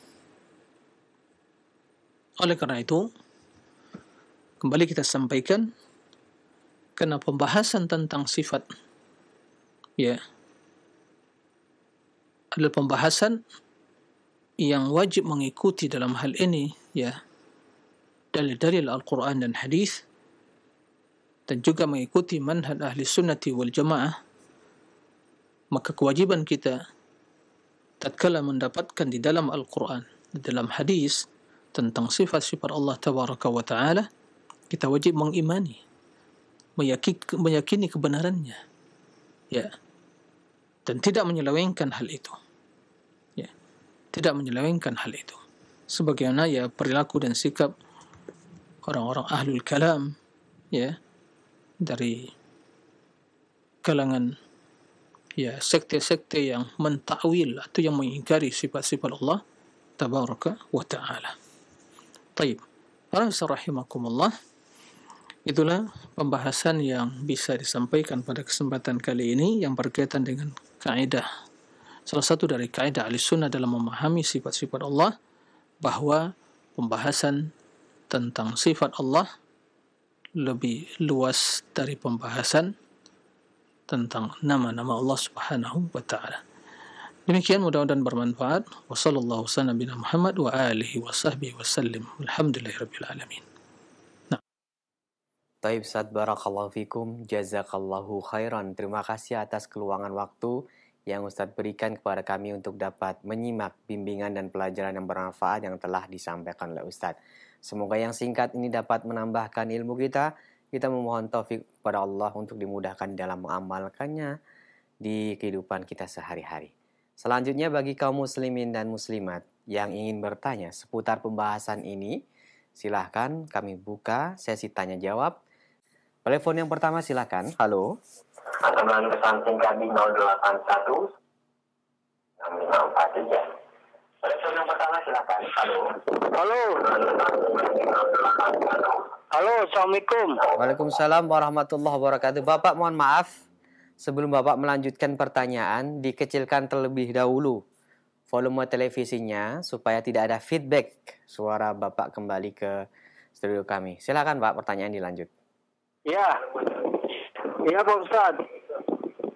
Oleh karena itu, kembali kita sampaikan, karena pembahasan tentang sifat, ya, adalah pembahasan yang wajib mengikuti dalam hal ini, ya, dalil-dalil Al-Quran dan hadis, dan juga mengikuti manhaj ahli sunnati wal jamaah. Maka kewajiban kita tatkala mendapatkan di dalam Al-Quran, di dalam hadis tentang sifat-sifat Allah Tabaraka wa Ta'ala, kita wajib mengimani, meyakini kebenarannya, ya, dan tidak menyelewengkan hal itu, ya, tidak menyelewengkan hal itu, sebagaimana ya perilaku dan sikap orang-orang ahlul kalam, ya, dari kalangan ya sekte-sekte yang mentakwil atau yang mengingkari sifat-sifat Allah Tabaraka wa Ta'ala. Taib, para rahimakumullah, itulah pembahasan yang bisa disampaikan pada kesempatan kali ini yang berkaitan dengan kaidah, salah satu dari kaidah Ahlussunnah dalam memahami sifat-sifat Allah, bahwa pembahasan tentang sifat Allah lebih luas dari pembahasan tentang nama-nama Allah Subhanahu wa Ta'ala. Demikian, mudah-mudahan bermanfaat. Wassallallahu wasallam nabiyana Muhammad wa alihi wa sahbihi wasallim. Alhamdulillahirabbil alamin. Taib Ustaz, barakallahu fikum, jazakallahu khairan. Terima kasih atas keluangan waktu yang Ustaz berikan kepada kami untuk dapat menyimak bimbingan dan pelajaran yang bermanfaat yang telah disampaikan oleh Ustaz. Semoga yang singkat ini dapat menambahkan ilmu kita. Kita memohon taufik kepada Allah untuk dimudahkan dalam mengamalkannya di kehidupan kita sehari-hari. Selanjutnya, bagi kaum muslimin dan muslimat yang ingin bertanya seputar pembahasan ini, silahkan kami buka sesi tanya jawab. Telepon yang pertama silakan. Halo. Atau melalui pesan singkat di 081 6543. Telepon yang pertama silakan. Halo. Halo. Halo, Assalamualaikum. Waalaikumsalam warahmatullahi wabarakatuh. Bapak, mohon maaf, sebelum Bapak melanjutkan pertanyaan, dikecilkan terlebih dahulu volume televisinya supaya tidak ada feedback suara Bapak kembali ke studio kami. Silakan Pak, pertanyaan dilanjut. Ya. Iya, Pak Ustadz.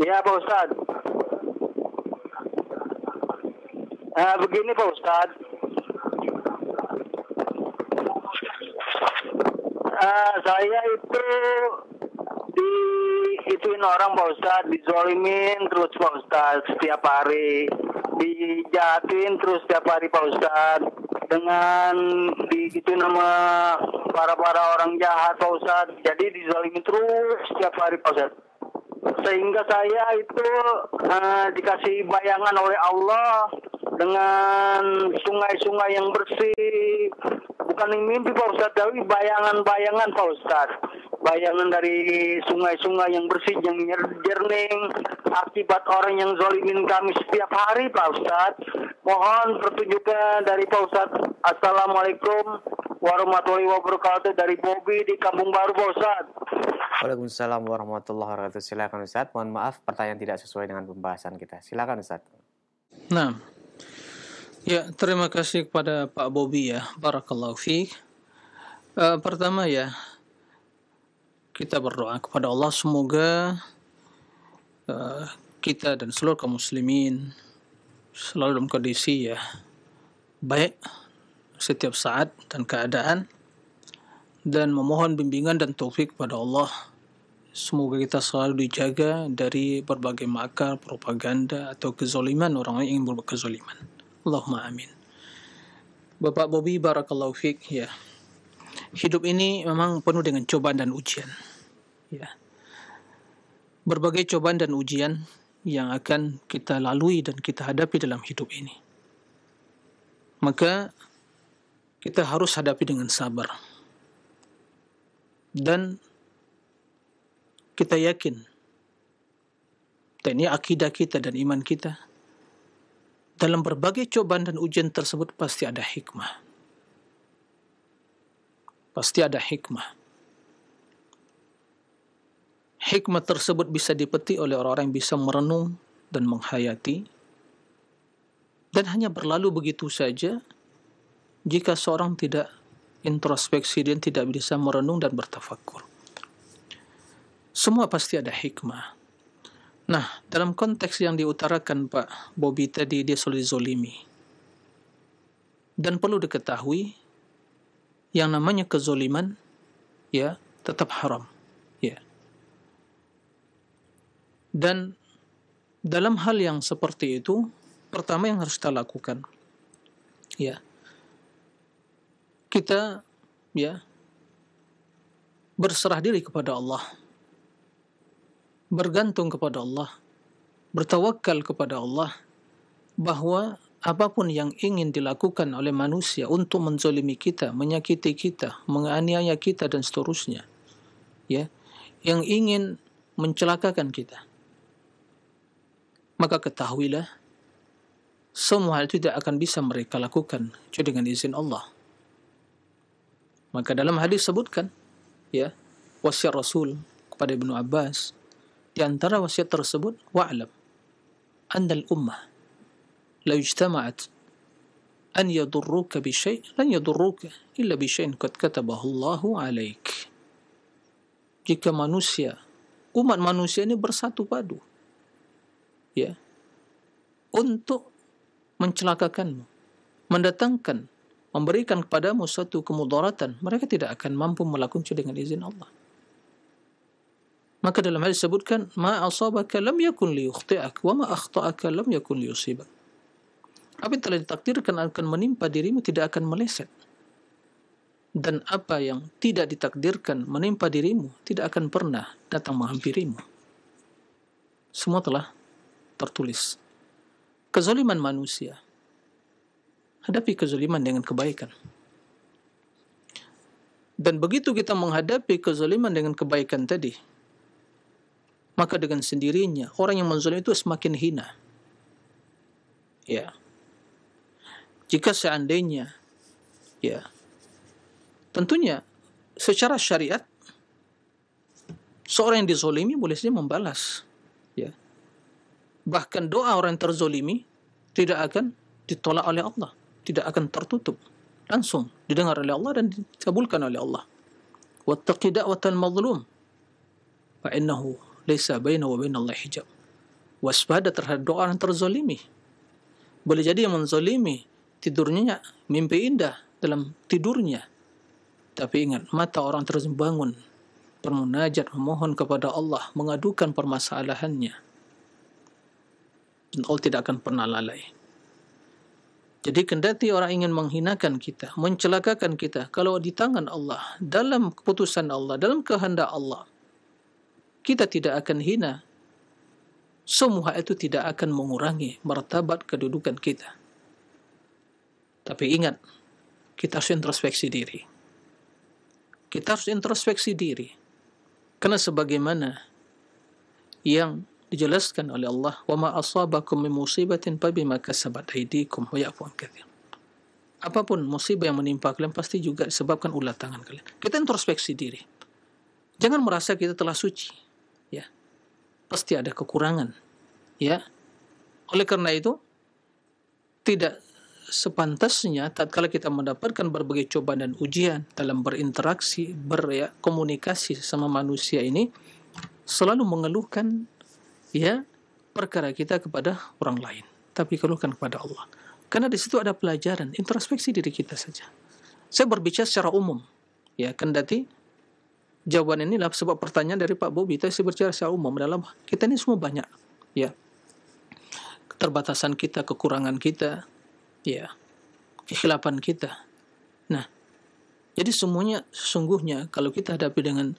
Iya, Pak Ustadz. Begini, Pak Ustadz. Saya itu diituin orang, Pak Ustadz, dizolimin terus, Pak Ustadz, setiap hari. Dijahatin terus setiap hari, Pak Ustadz. Dengan digituin sama para orang jahat, Pak Ustadz. Jadi dizalimin terus setiap hari, Pak Ustadz. Sehingga saya itu dikasih bayangan oleh Allah dengan sungai-sungai yang bersih. Bukan mimpi, Pak Ustadz, tapi bayangan-bayangan, Pak Ustadz. Bayangan dari sungai-sungai yang bersih, yang jernih, akibat orang yang zalimin kami setiap hari, Pak Ustadz. Mohon petunjuknya dari Pak Ustadz. Assalamualaikum warahmatullahi wabarakatuh, dari Bobby di Kampung Baru, Pak Ustadz. Waalaikumsalam warahmatullahi wabarakatuh. Silakan Ustaz. Mohon maaf, pertanyaan tidak sesuai dengan pembahasan kita. Silakan Ustaz. Nah, ya, terima kasih kepada Pak Bobby ya. Barakallahu fiik. Pertama ya, kita berdoa kepada Allah semoga kita dan seluruh kaum muslimin selalu dalam kondisi ya baik setiap saat dan keadaan, dan memohon bimbingan dan taufik kepada Allah. Semoga kita selalu dijaga dari berbagai makar, propaganda atau kezaliman orang yang ingin berbuat kezaliman. Allahumma amin. Bapak Bobby, barakallahu fiik ya. Hidup ini memang penuh dengan cobaan dan ujian. Ya. Berbagai cobaan dan ujian yang akan kita lalui dan kita hadapi dalam hidup ini. Maka kita harus hadapi dengan sabar. Dan kita yakin, dan ini akidah kita dan iman kita, dalam berbagai cobaan dan ujian tersebut pasti ada hikmah. Pasti ada hikmah. Hikmah tersebut bisa dipetik oleh orang-orang yang bisa merenung dan menghayati, dan hanya berlalu begitu saja jika seorang tidak introspeksi dan tidak bisa merenung dan bertafakur. Semua pasti ada hikmah. Nah, dalam konteks yang diutarakan Pak Bobby tadi, dia sudah dizolimi. Dan perlu diketahui, yang namanya kezoliman, ya, tetap haram. Ya. Dan dalam hal yang seperti itu, pertama yang harus kita lakukan, ya, kita ya berserah diri kepada Allah, bergantung kepada Allah, bertawakal kepada Allah, bahwa apapun yang ingin dilakukan oleh manusia untuk menzalimi kita, menyakiti kita, menganiaya kita dan seterusnya, ya, yang ingin mencelakakan kita, maka ketahuilah semua hal itu tidak akan bisa mereka lakukan kecuali dengan izin Allah. Maka dalam hadis sebutkan, ya, wasiat Rasul kepada Ibnu Abbas, di antara wasiat tersebut, wa'lam annal ummah la yujtama'at an yadurruka bi syai' lan yadurruka illa bi syai'in qad katabahu Allahu 'alaik. Jika manusia, umat manusia ini bersatu padu, ya, untuk mencelakakanmu, mendatangkan, memberikan kepadamu suatu kemudaratan, mereka tidak akan mampu melakukannya dengan izin Allah. Maka dalam hadis disebutkan, ma asabaka lam yakun liyukhti'ak wa ma akhta'aka lam yakun liyusibak. Apa yang telah ditakdirkan akan menimpa dirimu tidak akan meleset. Dan apa yang tidak ditakdirkan menimpa dirimu tidak akan pernah datang menghampirimu. Semua telah tertulis. Kezaliman manusia, hadapi kezaliman dengan kebaikan. Dan begitu kita menghadapi kezaliman dengan kebaikan tadi, maka dengan sendirinya orang yang menzalim itu semakin hina. Ya. Jika seandainya, ya, tentunya secara syariat seorang yang dizalimi boleh saja membalas, ya. Bahkan doa orang yang terzalimi tidak akan ditolak oleh Allah, tidak akan tertutup, langsung didengar oleh Allah dan dikabulkan oleh Allah. Wattaqi da'watal mazlum fa innahu laisa bainahu wa bainallahi hijab. Waspada terhadap doa orang terzalimi. Boleh jadi yang menzalimi tidurnya mimpi indah dalam tidurnya, tapi ingat, mata orang terus bangun bermunajat, memohon kepada Allah, mengadukan permasalahannya, dan Allah tidak akan pernah lalai. Jadi kendati orang ingin menghinakan kita, mencelakakan kita, kalau di tangan Allah, dalam keputusan Allah, dalam kehendak Allah, kita tidak akan hina. Semua itu tidak akan mengurangi martabat kedudukan kita. Tapi ingat, kita harus introspeksi diri. Kita harus introspeksi diri. Karena sebagaimana yang dijelaskan oleh Allah, wa ma asabakum min musibatin fabima kasabat aydikum wa ya'fu an katsir. Apapun musibah yang menimpa kalian pasti juga disebabkan ulah tangan kalian. Kita introspeksi diri. Jangan merasa kita telah suci, ya. Pasti ada kekurangan, ya. Oleh karena itu, tidak sepantasnya tatkala kita mendapatkan berbagai cobaan dan ujian dalam berinteraksi, berkomunikasi sama manusia ini, selalu mengeluhkan, ya, perkara kita kepada orang lain, tapi keluhkan kepada Allah. Karena di situ ada pelajaran, introspeksi diri kita saja. Saya berbicara secara umum, ya, kendati jawaban inilah sebab pertanyaan dari Pak Bobi, tapi saya berbicara secara umum dalam kita ini semua banyak, ya, keterbatasan kita, kekurangan kita, ya, kekhilafan kita. Nah, jadi semuanya sesungguhnya kalau kita hadapi dengan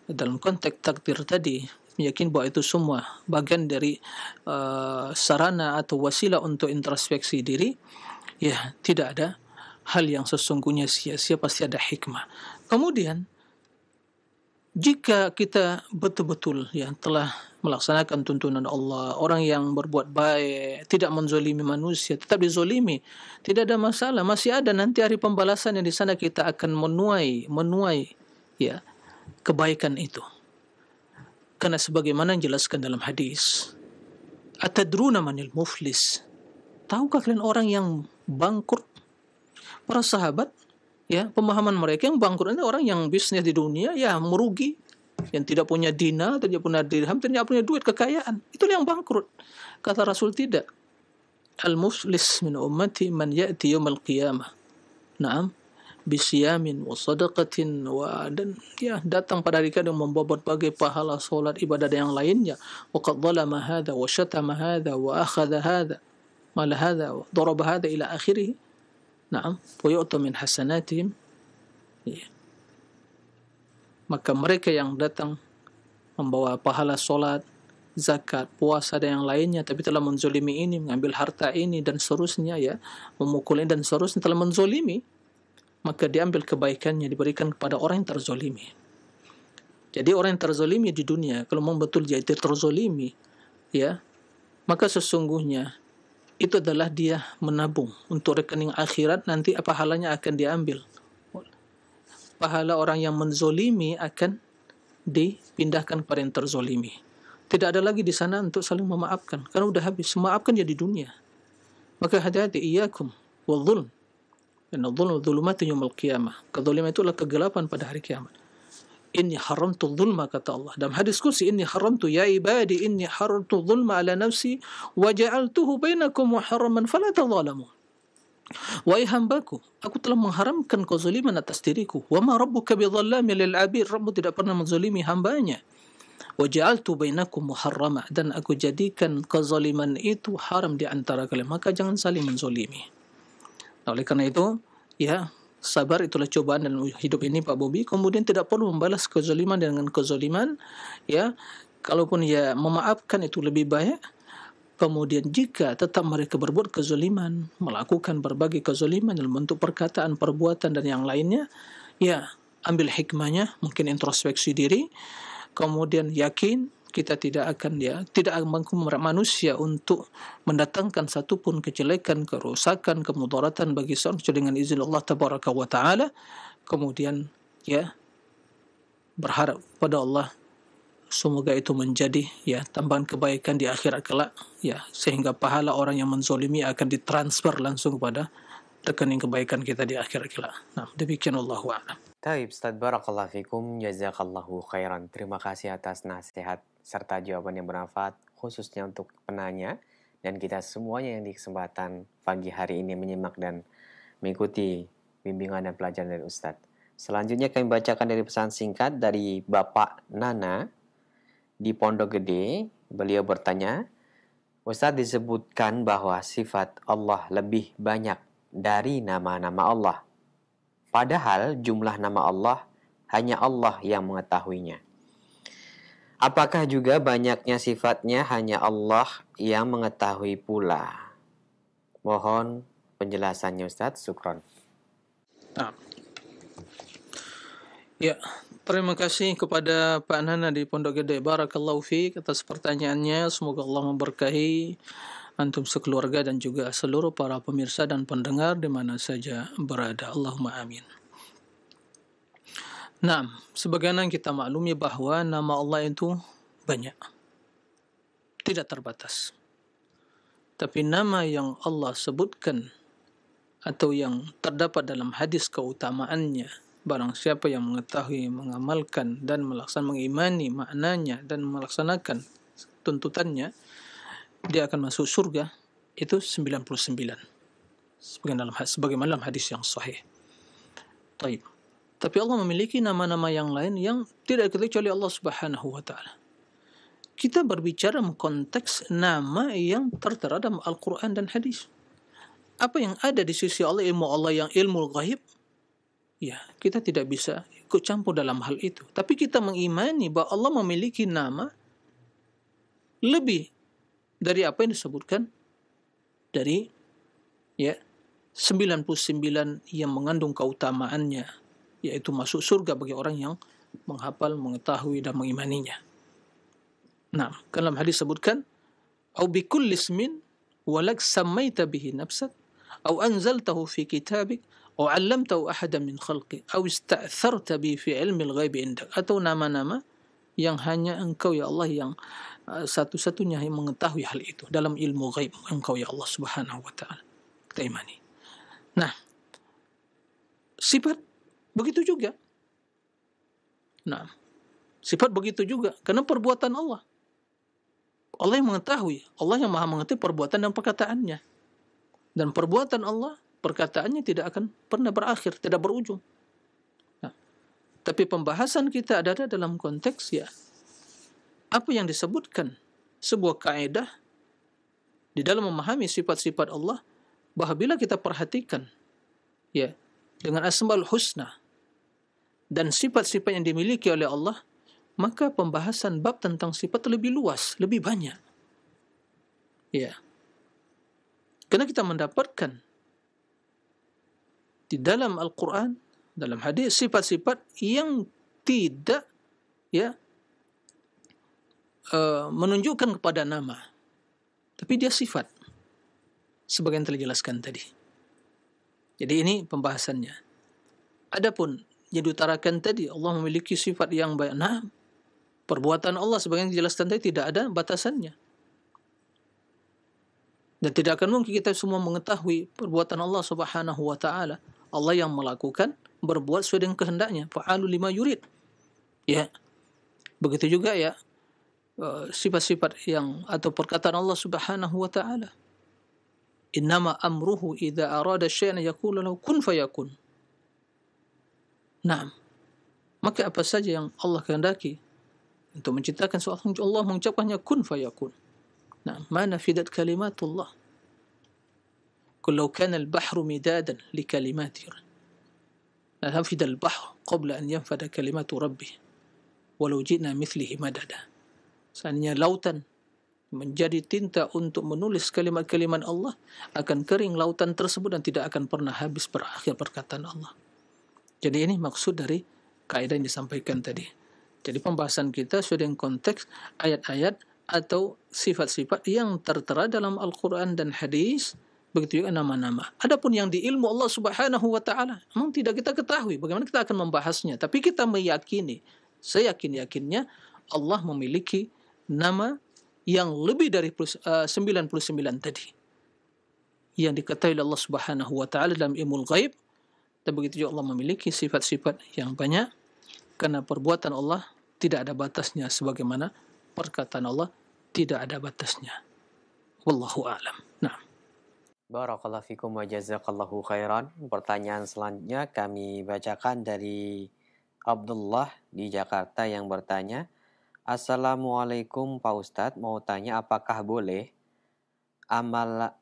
dalam konteks takdir tadi, yakin bahwa itu semua bagian dari sarana atau wasilah untuk introspeksi diri, ya, tidak ada hal yang sesungguhnya sia-sia, pasti ada hikmah. Kemudian jika kita betul-betul, ya, telah melaksanakan tuntunan Allah, orang yang berbuat baik, tidak menzalimi manusia, tetap dizalimi, tidak ada masalah, masih ada nanti hari pembalasan yang di sana kita akan menuai, ya, kebaikan itu. Karena sebagaimana yang dijelaskan dalam hadis, atadruna manil muflis? Tahukah kalian orang yang bangkrut? Para sahabat, ya, pemahaman mereka yang bangkrut itu orang yang bisnis di dunia, ya, merugi, yang tidak punya dinar, tidak punya dirham, tidak punya duit, kekayaan. Itulah yang bangkrut. Kata Rasul tidak. Al-muflis min ummati man ya'ti yawmal qiyamah. Naam, bisiyamin wa sadaqatin dan, ya, datang pada hari kiamat membawa berbagai pahala, solat, ibadah dan yang lainnya. Wa qad zalama hadha wa syatama hadha wa akhadha hadha mal hadha wa daraba hadha ila akhirih. Naam, wa yu'ta min hasanatihim. Ya. Maka mereka yang datang membawa pahala solat, zakat, puasa dan yang lainnya, tapi telah menzolimi ini, mengambil harta ini dan seterusnya, ya, memukul ini dan seterusnya, telah menzolimi, maka diambil kebaikannya diberikan kepada orang yang terzolimi. Jadi orang yang terzolimi di dunia, kalau memang betul dia itu terzolimi, ya, maka sesungguhnya itu adalah dia menabung untuk rekening akhirat, nanti pahalanya akan diambil. Pahala orang yang menzolimi akan dipindahkan kepada yang terzolimi. Tidak ada lagi di sana untuk saling memaafkan, karena sudah habis. Memaafkan ya di dunia. Maka hati-hati, iyyakum wal-zulm. Inna dzulma dzulumatun yaumil qiyamah. Kezaliman itu adalah kegelapan pada hari kiamat. Inni haramtu dhulma, kata Allah. Dalam hadis kursi, inni haramtu ya ibadi, inni haramtu dhulma ala nafsi wa ja'altuhu bainakum muharraman fala tadhalamu. Wahai hambaku, aku telah mengharamkan kezaliman atas diriku. Wa ma rabbuka bidhallamin lil 'abid. Rabbmu tidak pernah menzalimi hambanya. Wa ja'altu bainakum muharrama, dan aku jadikan kezaliman itu haram di antara kalian, maka jangan saling menzalimi. Nah, oleh karena itu, ya, sabar itulah cobaan dalam hidup ini, Pak Bobi. Kemudian tidak perlu membalas kezaliman dengan kezaliman, ya. Kalaupun ya memaafkan itu lebih baik. Kemudian jika tetap mereka berbuat kezaliman, melakukan berbagai kezaliman dalam bentuk perkataan, perbuatan dan yang lainnya, ya, ambil hikmahnya, mungkin introspeksi diri. Kemudian yakin kita tidak akan mampu manusia untuk mendatangkan satupun kejelekan, kerusakan, kemudaratan bagi seorang kecuali dengan izin Allah Tabaraka wa Ta'ala. Kemudian ya berharap pada Allah semoga itu menjadi ya tambahan kebaikan di akhirat kelak, ya, sehingga pahala orang yang menzalimi akan ditransfer langsung kepada rekening kebaikan kita di akhirat kelak. Nah, demikian Allahu a'lam. Taib, Ustaz, barakallahu fikum, jazakallahu khairan. Terima kasih atas nasihat serta jawaban yang bermanfaat, khususnya untuk penanya dan kita semuanya yang di kesempatan pagi hari ini menyimak dan mengikuti bimbingan dan pelajaran dari Ustaz. Selanjutnya kami bacakan dari pesan singkat dari Bapak Nana di Pondok Gede. Beliau bertanya, Ustaz, disebutkan bahwa sifat Allah lebih banyak dari nama-nama Allah. Padahal jumlah nama Allah hanya Allah yang mengetahuinya. Apakah juga banyaknya sifatnya hanya Allah yang mengetahui pula? Mohon penjelasannya Ustaz. Syukron. Nah. Ya, terima kasih kepada Pak Nana di Pondok Gede. Barakallahu fiik atas pertanyaannya. Semoga Allah memberkahi antum sekeluarga dan juga seluruh para pemirsa dan pendengar di mana saja berada. Allahumma amin. Nah, sebagaimana kita maklumi bahwa nama Allah itu banyak, tidak terbatas. Tapi nama yang Allah sebutkan atau yang terdapat dalam hadis keutamaannya, barang siapa yang mengetahui, mengamalkan dan melaksanakan, mengimani maknanya dan melaksanakan tuntutannya, dia akan masuk surga, itu 99. Sebagaimana dalam hadis yang sahih. Taib. Tapi Allah memiliki nama-nama yang lain yang tidak kecuali Allah Subhanahu wa Ta'ala. Kita berbicara konteks nama yang tertera dalam Al-Quran dan hadis. Apa yang ada di sisi Allah, ilmu Allah yang ilmu ghaib, ya, kita tidak bisa ikut campur dalam hal itu. Tapi kita mengimani bahwa Allah memiliki nama lebih dari apa yang disebutkan dari ya 99 yang mengandung keutamaannya, yaitu masuk surga bagi orang yang menghafal, mengetahui dan mengimaninya. Nah, dalam hadis sebutkan, "Au bi kulli ismin walak sammaita bihi nafsak, au anzaltahu fi kitabik, au 'allamtahu ahadan min khalqi, au ista'tharta bi fi 'ilmi al-ghaib indak." Atau nama-nama yang hanya Engkau ya Allah yang satu-satunya yang mengetahui hal itu dalam ilmu ghaib Engkau ya Allah Subhanahu wa Ta'ala. Kita imani. Nah, sifat begitu juga. Nah, sifat begitu juga karena perbuatan Allah. Allah yang mengetahui, Allah yang maha mengetahui perbuatan dan perkataannya. Dan perbuatan Allah, perkataannya tidak akan pernah berakhir, tidak berujung. Nah, tapi pembahasan kita adalah dalam konteks ya apa yang disebutkan sebuah kaidah di dalam memahami sifat-sifat Allah, bahwa bila kita perhatikan ya dengan Asmaul Husna dan sifat-sifat yang dimiliki oleh Allah, maka pembahasan bab tentang sifat lebih luas, lebih banyak. Ya. Karena kita mendapatkan di dalam Al-Quran, dalam hadis, sifat-sifat yang tidak ya menunjukkan kepada nama, tapi dia sifat, sebagai yang telah dijelaskan tadi. Jadi ini pembahasannya. Adapun yang diutarakan tadi, Allah memiliki sifat yang baik. Nah, perbuatan Allah sebagai yang dijelaskan tadi tidak ada batasannya. Dan tidak akan mungkin kita semua mengetahui perbuatan Allah Subhanahu wa Ta'ala. Allah yang melakukan, berbuat sesuai dengan kehendaknya. Fa'alu lima yurid. Ya, begitu juga ya sifat-sifat yang atau perkataan Allah Subhanahu wa taala. Innama amruhu idza arada syai'an yaqulu lahu kun fayakun. Naam. Maka apa saja yang Allah kehendaki untuk menciptakan sesuatu, Allah mengucapkannya kun fayakun. Nah, ma nafidat kalimatullah. Qul law kana al-bahru midadan li kalimati la nafida al-bahru qabla an yanfada kalimatu rabbih walau ji'na mithlihi madada. Seandainya lautan menjadi tinta untuk menulis kalimat-kalimat Allah, akan kering lautan tersebut dan tidak akan pernah habis berakhir perkataan Allah. Jadi ini maksud dari kaidah yang disampaikan tadi. Jadi pembahasan kita sudah dengan konteks ayat-ayat atau sifat-sifat yang tertera dalam Al-Quran dan hadis, begitu juga nama-nama. Adapun yang di ilmu Allah Subhanahu wa taala, memang tidak kita ketahui bagaimana kita akan membahasnya, tapi kita meyakini, seyakin-yakinnya Allah memiliki nama yang lebih dari 99 tadi yang diketahui oleh Allah Subhanahu wa taala dalam ilmu ghaib, dan begitu juga Allah memiliki sifat-sifat yang banyak karena perbuatan Allah tidak ada batasnya sebagaimana perkataan Allah tidak ada batasnya. Wallahu a'lam. Nah, Barakallahu fikum wa jazakallahu khairan. Pertanyaan selanjutnya kami bacakan dari Abdullah di Jakarta yang bertanya, Assalamualaikum Pak Ustadz, mau tanya apakah boleh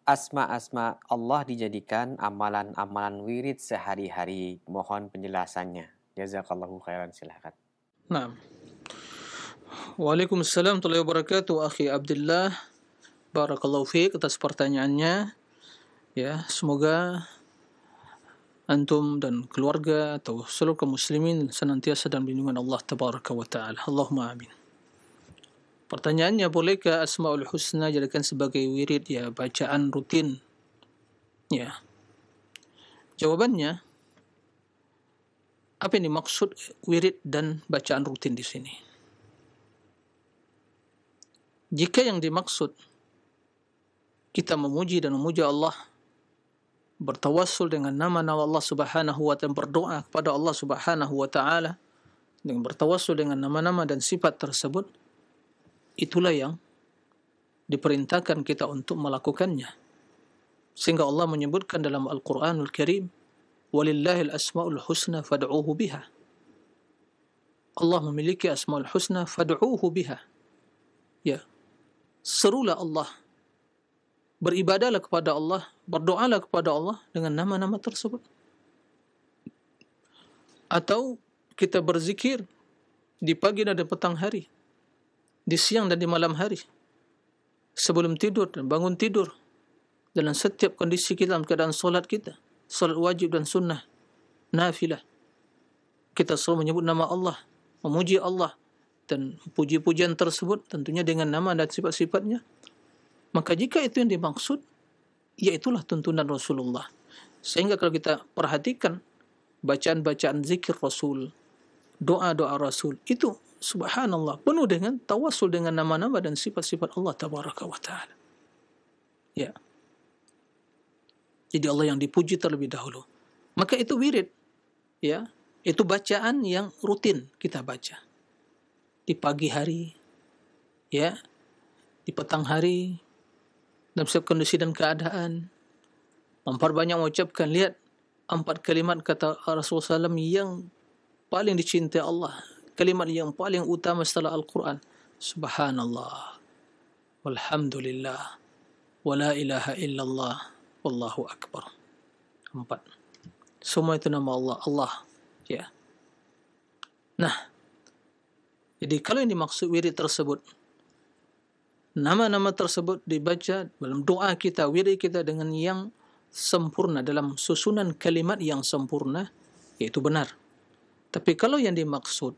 asma-asma Allah dijadikan amalan-amalan wirid sehari-hari? Mohon penjelasannya. Jazakallahu khairan, silakan. nah. Waalaikumsalam warahmatullahi wabarakatuh, akhi Abdullah. Barakallahu fiik atas pertanyaannya. Ya, semoga antum dan keluarga atau seluruh kaum muslimin senantiasa dalam lindungan Allah tabaraka wa taala. Allahumma amin. Pertanyaannya, bolehkah Asmaul Husna jadikan sebagai wirid, ya, bacaan rutin? Ya. Jawabannya, apa yang dimaksud wirid dan bacaan rutin di sini? Jika yang dimaksud kita memuji dan memuja Allah, bertawassul dengan nama-nama Allah Subhanahu wa taala, berdoa kepada Allah Subhanahu wa taala dengan bertawassul dengan nama-nama dan sifat tersebut, itulah yang diperintahkan kita untuk melakukannya. Sehingga Allah menyebutkan dalam Al-Quranul Karim, walillahil asma'ul husna fad'uuhu biha. Allah memiliki asma'ul husna fad'uuhu biha. Ya, serulah Allah, beribadahlah kepada Allah, berdoalah kepada Allah dengan nama-nama tersebut. Atau kita berzikir di pagi dan di petang hari, di siang dan di malam hari, sebelum tidur dan bangun tidur, dalam setiap kondisi kita, dalam keadaan solat kita, solat wajib dan sunnah, nafilah, kita selalu menyebut nama Allah, memuji Allah, dan puji-pujian tersebut tentunya dengan nama dan sifat-sifatnya. Maka jika itu yang dimaksud, ya itulah tuntunan Rasulullah. Sehingga kalau kita perhatikan bacaan-bacaan zikir Rasul, doa-doa Rasul, itu subhanallah penuh dengan tawassul dengan nama-nama dan sifat-sifat Allah tabaraka wa ta'ala. Ya. Jadi Allah yang dipuji terlebih dahulu. Maka itu wirid. Ya. Itu bacaan yang rutin kita baca. Di pagi hari, ya, di petang hari, dalam setiap kondisi dan keadaan, memperbanyak mengucapkan. Lihat 4 kalimat kata Rasulullah SAW yang paling dicintai Allah, kalimat yang paling utama setelah Al-Quran. Subhanallah, walhamdulillah, wa la ilaha illallah, wallahu akbar. 4. Semua itu nama Allah. Allah, ya. Nah, jadi kalau yang dimaksud wirid tersebut, nama-nama tersebut dibaca dalam doa kita, wirid kita dengan yang sempurna, dalam susunan kalimat yang sempurna, yaitu benar. Tapi kalau yang dimaksud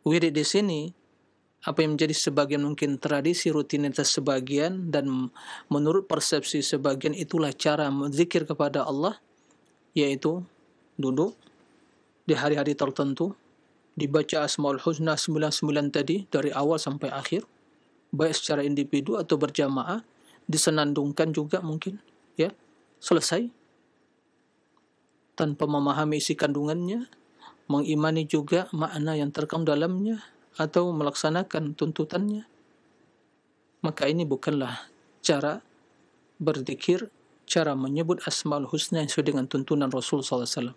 wirid di sini, apa yang menjadi sebagian mungkin tradisi, rutinitas sebagian, dan menurut persepsi sebagian itulah cara berzikir kepada Allah, yaitu duduk di hari-hari tertentu, dibaca Asmaul Husna 99 tadi dari awal sampai akhir, baik secara individu atau berjamaah, disenandungkan juga mungkin, ya, selesai tanpa memahami isi kandungannya, mengimani juga makna yang terkandung dalamnya atau melaksanakan tuntutannya, maka ini bukanlah cara berzikir, cara menyebut Asmaul Husna yang sesuai dengan tuntunan Rasul SAW.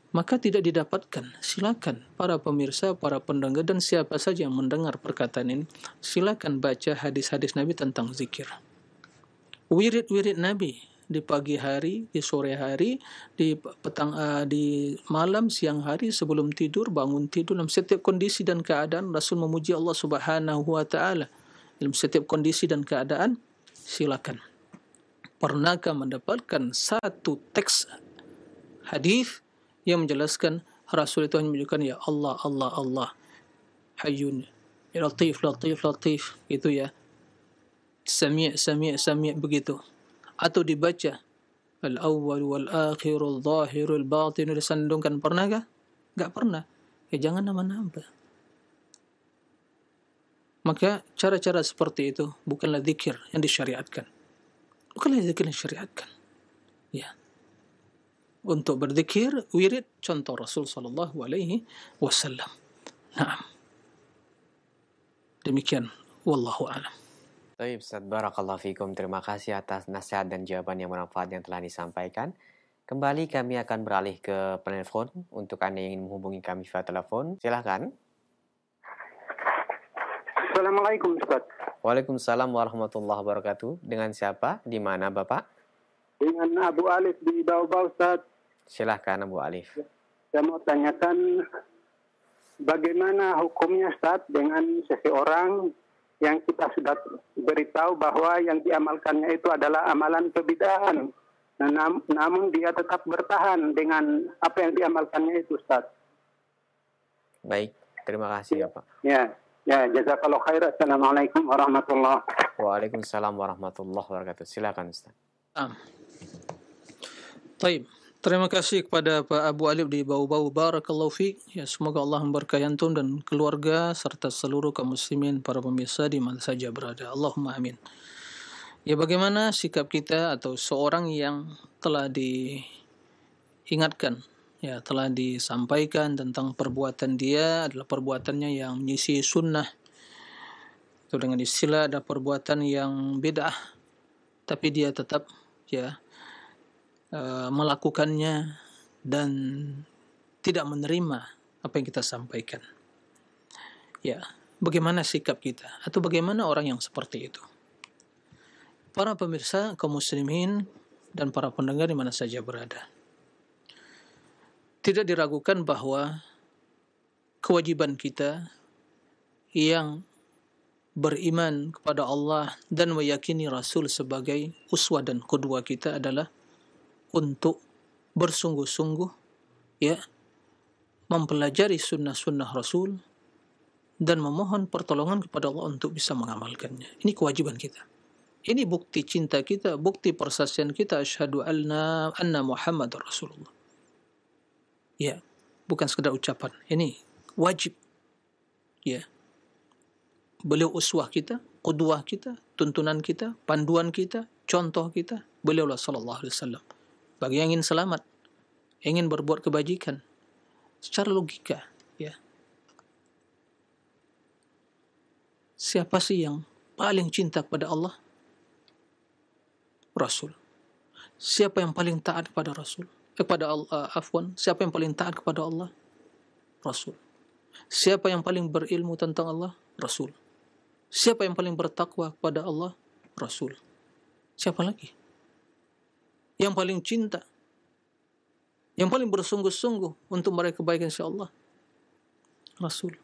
Maka tidak didapatkan. Silakan para pemirsa, para pendengar dan siapa saja yang mendengar perkataan ini, silakan baca hadis-hadis Nabi tentang zikir. Wirid-wirid Nabi di pagi hari, di sore hari, di di malam, siang hari, sebelum tidur, bangun tidur, dalam setiap kondisi dan keadaan Rasul memuji Allah Subhanahu wa taala. Dalam setiap kondisi dan keadaan, silakan. Pernahkah mendapatkan satu teks hadis yang menjelaskan Rasul itu hanya menunjukkan ya Allah, Allah, Allah, Hayyun, ya Latif, Latif, Latif, itu ya, Sami', Sami', Sami' begitu. Atau dibaca Al-awwal wal-akhir al-zahir al-batin, disandungkan. Pernahkah? Enggak pernah. Ya jangan nambah-nambah. Maka cara-cara seperti itu bukanlah zikir yang disyariatkan. Bukanlah zikir yang disyariatkan. Ya. Untuk berzikir, wirid, contoh Rasul sallallahu alaihi wasallam. Naam. Demikian, wallahu a'lam. Baik, Ustaz, barakallahu fikum. Terima kasih atas nasihat dan jawaban yang bermanfaat yang telah disampaikan. Kembali kami akan beralih ke penelpon. Untuk Anda yang ingin menghubungi kami via telepon, silahkan. Assalamualaikum Ustaz. Waalaikumsalam warahmatullahi wabarakatuh. Dengan siapa? Di mana Bapak? Dengan Abu Alif di Bau-Bau Ustaz. Silahkan Abu Alif. Saya mau tanyakan bagaimana hukumnya Ustaz dengan seseorang yang kita sudah beritahu bahwa yang diamalkannya itu adalah amalan kebid'ahan. Namun dia tetap bertahan dengan apa yang diamalkannya itu Ustaz. Baik, terima kasih ya Pak. Ya, jazakallahu khairan. Assalamualaikum warahmatullahi wabarakatuh. Waalaikumsalam warahmatullahi wabarakatuh. Silakan Ustaz. Baik. Terima kasih kepada Pak Abu Alif di Bau-Bau. Barakallahu fiik. Ya, semoga Allah memberkahi antum dan keluarga serta seluruh kaum muslimin, para pemirsa di mana saja berada. Allahumma amin. Ya, bagaimana sikap kita atau seorang yang telah diingatkan, ya, telah disampaikan tentang perbuatan dia adalah perbuatannya yang menyisi sunnah. Itu dengan istilah ada perbuatan yang bid'ah, tapi dia tetap melakukannya dan tidak menerima apa yang kita sampaikan. Ya, bagaimana sikap kita atau bagaimana orang yang seperti itu? Para pemirsa kaum muslimin dan para pendengar di mana saja berada. Tidak diragukan bahwa kewajiban kita yang beriman kepada Allah dan meyakini Rasul sebagai uswah dan qudwah kita adalah untuk bersungguh-sungguh mempelajari sunnah-sunnah Rasul dan memohon pertolongan kepada Allah untuk bisa mengamalkannya. Ini kewajiban kita. Ini bukti cinta kita, bukti persaksian kita, asyhadu anna Muhammadar Rasulullah. Ya, bukan sekedar ucapan. Ini wajib. Ya. Beliau uswah kita, qudwah kita, tuntunan kita, panduan kita, contoh kita. Beliau sallallahu alaihi wasallam. Bagi yang ingin selamat, ingin berbuat kebajikan, secara logika, ya. Siapa sih yang paling cinta kepada Allah? Rasul. Siapa yang paling taat kepada Rasul? Siapa yang paling taat kepada Allah? Rasul. Siapa yang paling berilmu tentang Allah? Rasul. Siapa yang paling bertakwa kepada Allah? Rasul. Siapa lagi? Yang paling cinta, yang paling bersungguh-sungguh untuk meraih kebaikan insyaallah, Rasul.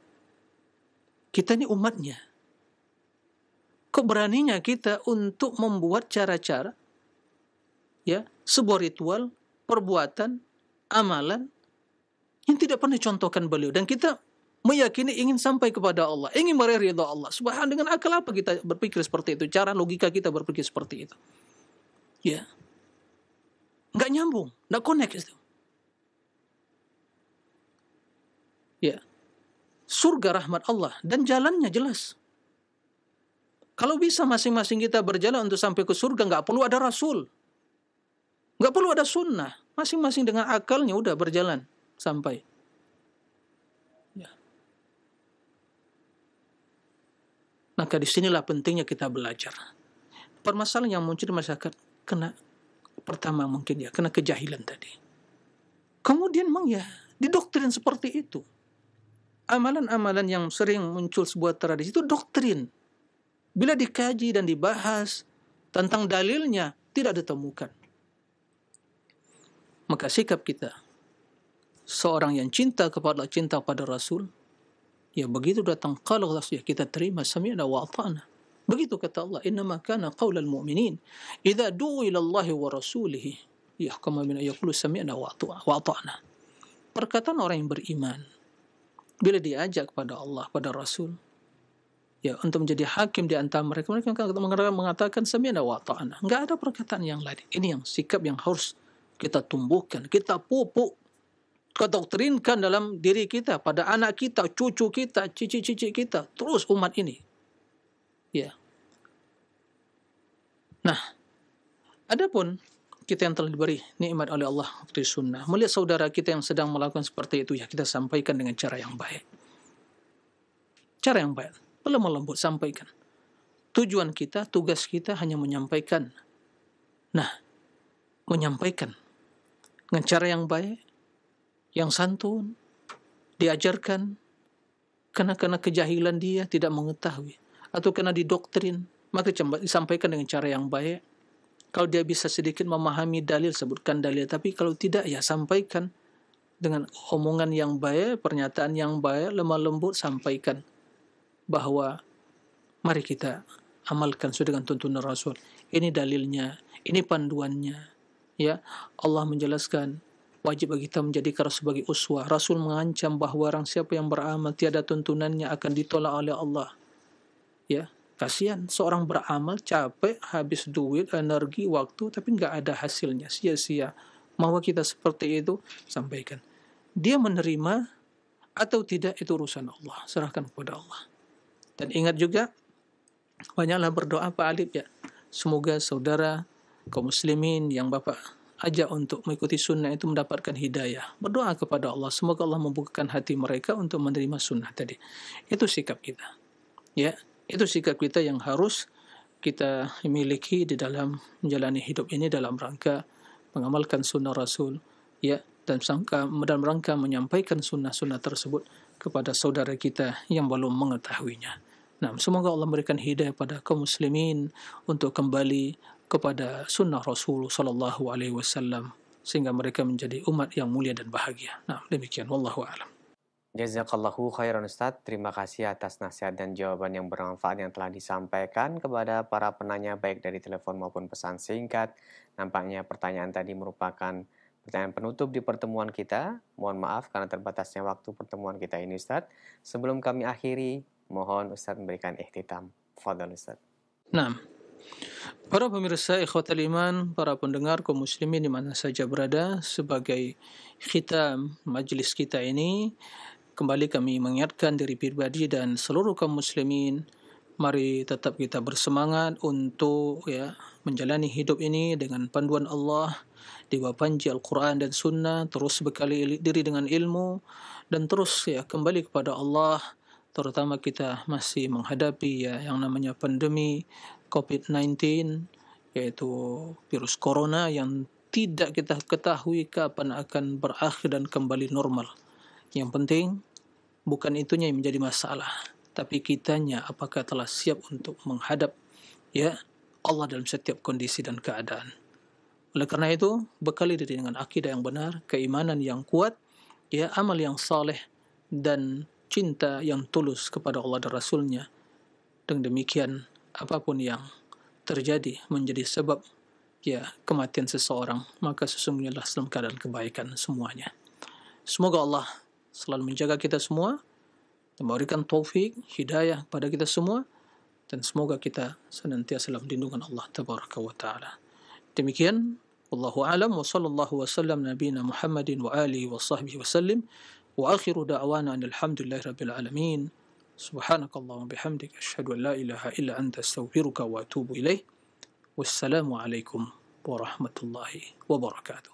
Kita ini umatnya. Kok beraninya kita untuk membuat cara-cara, ya, sebuah ritual, perbuatan, amalan yang tidak pernah dicontohkan beliau, dan kita meyakini ingin sampai kepada Allah, ingin meraih ridha Allah. Subhanallah, dengan akal apa kita berpikir seperti itu? Cara logika kita berpikir seperti itu? Ya. Nggak nyambung, nggak connect itu. Ya, surga rahmat Allah dan jalannya jelas. Kalau bisa masing-masing kita berjalan untuk sampai ke surga, nggak perlu ada Rasul, nggak perlu ada sunnah. Masing-masing dengan akalnya udah berjalan sampai. Maka disinilah pentingnya kita belajar. Permasalahan yang muncul di masyarakat pertama mungkin kena kejahilan tadi. Kemudian memang didoktrin seperti itu. Amalan-amalan yang sering muncul sebuah tradisi itu doktrin. Bila dikaji dan dibahas tentang dalilnya tidak ditemukan. Maka sikap kita, seorang yang cinta kepada Rasul, begitu datang qala Allah, kita terima, sami'na wa ata'na. Begitu kata Allah, innama kana qaulal mu'minin idza du'u ila Allah wa rasulihi yahkumu bima yaqulu sami'na wa ata'na. Perkataan orang yang beriman bila diajak kepada Allah, pada Rasul, untuk menjadi hakim di antara mereka mengatakan sami'na wa ata'na. Enggak ada perkataan yang lain. Ini yang sikap yang harus kita tumbuhkan, kita pupuk, kita doktrinkan dalam diri kita, pada anak kita, cucu kita, cici-cici kita, terus umat ini. Nah, adapun kita yang telah diberi nikmat oleh Allah seperti sunnah, melihat saudara kita yang sedang melakukan seperti itu, kita sampaikan dengan cara yang baik. Cara yang baik, lemah lembut sampaikan. Tujuan kita, tugas kita hanya menyampaikan. Nah, menyampaikan dengan cara yang baik, yang santun, diajarkan, karena kejahilan dia tidak mengetahui, atau kena didoktrin, maka disampaikan dengan cara yang baik. Kalau dia bisa sedikit memahami dalil, sebutkan dalil, tapi kalau tidak, sampaikan dengan omongan yang baik, pernyataan yang baik, lemah lembut, sampaikan bahwa mari kita amalkan sesuai dengan tuntunan Rasul. Ini dalilnya, ini panduannya. Allah menjelaskan wajib bagi kita menjadikan Rasul sebagai uswah. Rasul mengancam bahawa orang siapa yang beramal tiada tuntunannya akan ditolak oleh Allah. Kasihan seorang beramal capek, habis duit, energi, waktu, tapi enggak ada hasilnya, sia-sia. Mau kita seperti itu, sampaikan. Dia menerima atau tidak itu urusan Allah, serahkan kepada Allah. Dan ingat juga, banyaklah berdoa Pak Alif semoga saudara kaum muslimin yang Bapak ajak untuk mengikuti sunnah itu mendapatkan hidayah. Berdoa kepada Allah, semoga Allah membukakan hati mereka untuk menerima sunnah tadi. Itu sikap kita. Itu sikap kita yang harus kita miliki di dalam menjalani hidup ini dalam rangka mengamalkan sunnah Rasul, dan dalam rangka menyampaikan sunnah-sunnah tersebut kepada saudara kita yang belum mengetahuinya. Nah, semoga Allah memberikan hidayah pada kaum muslimin untuk kembali kepada sunnah Rasul sallallahu alaihi wasallam sehingga mereka menjadi umat yang mulia dan bahagia. Nah, demikian wallahu a'lam. Jazakallahu khairan Ustaz. Terima kasih atas nasihat dan jawaban yang bermanfaat yang telah disampaikan kepada para penanya baik dari telepon maupun pesan singkat. Nampaknya pertanyaan tadi merupakan pertanyaan penutup di pertemuan kita. Mohon maaf karena terbatasnya waktu pertemuan kita ini Ustaz. Sebelum kami akhiri, mohon Ustaz memberikan ikhtitam. Fadhal Ustaz. Nah, para pemirsa ikhwatal iman, para pendengar kaum muslimin di mana saja berada, sebagai khitam majlis kita ini, kembali kami mengingatkan diri pribadi dan seluruh kaum muslimin, mari tetap kita bersemangat untuk menjalani hidup ini dengan panduan Allah, di bawah panji Al-Quran dan Sunnah, terus bekali diri dengan ilmu, dan terus kembali kepada Allah, terutama kita masih menghadapi yang namanya pandemi COVID-19, yaitu virus corona yang tidak kita ketahui kapan akan berakhir dan kembali normal. Yang penting bukan itunya yang menjadi masalah, tapi kitanya apakah telah siap untuk menghadap Allah dalam setiap kondisi dan keadaan. Oleh karena itu, bekali diri dengan akidah yang benar, keimanan yang kuat, amal yang saleh, dan cinta yang tulus kepada Allah dan Rasulnya. Dengan demikian, apapun yang terjadi menjadi sebab kematian seseorang, maka sesungguhnya dalam keadaan kebaikan semuanya. Semoga Allah selalu menjaga kita semua, dan memberikan taufik, hidayah pada kita semua, dan semoga kita senantiasa dalam lindungan Allah Tabaraka wa Ta'ala. Demikian, wallahu a'lam, wa sallallahu wa sallam nabiyina Muhammadin wa alihi wa sahbihi wa sallim, wa akhiru da'wana alhamdulillahi rabbil alamin. Subhanakallahumma bihamdik, asyhadu an la ilaha illa anta astaghfiruka wa atubu ilaih. Wassalamu alaikum warahmatullahi wabarakatuh.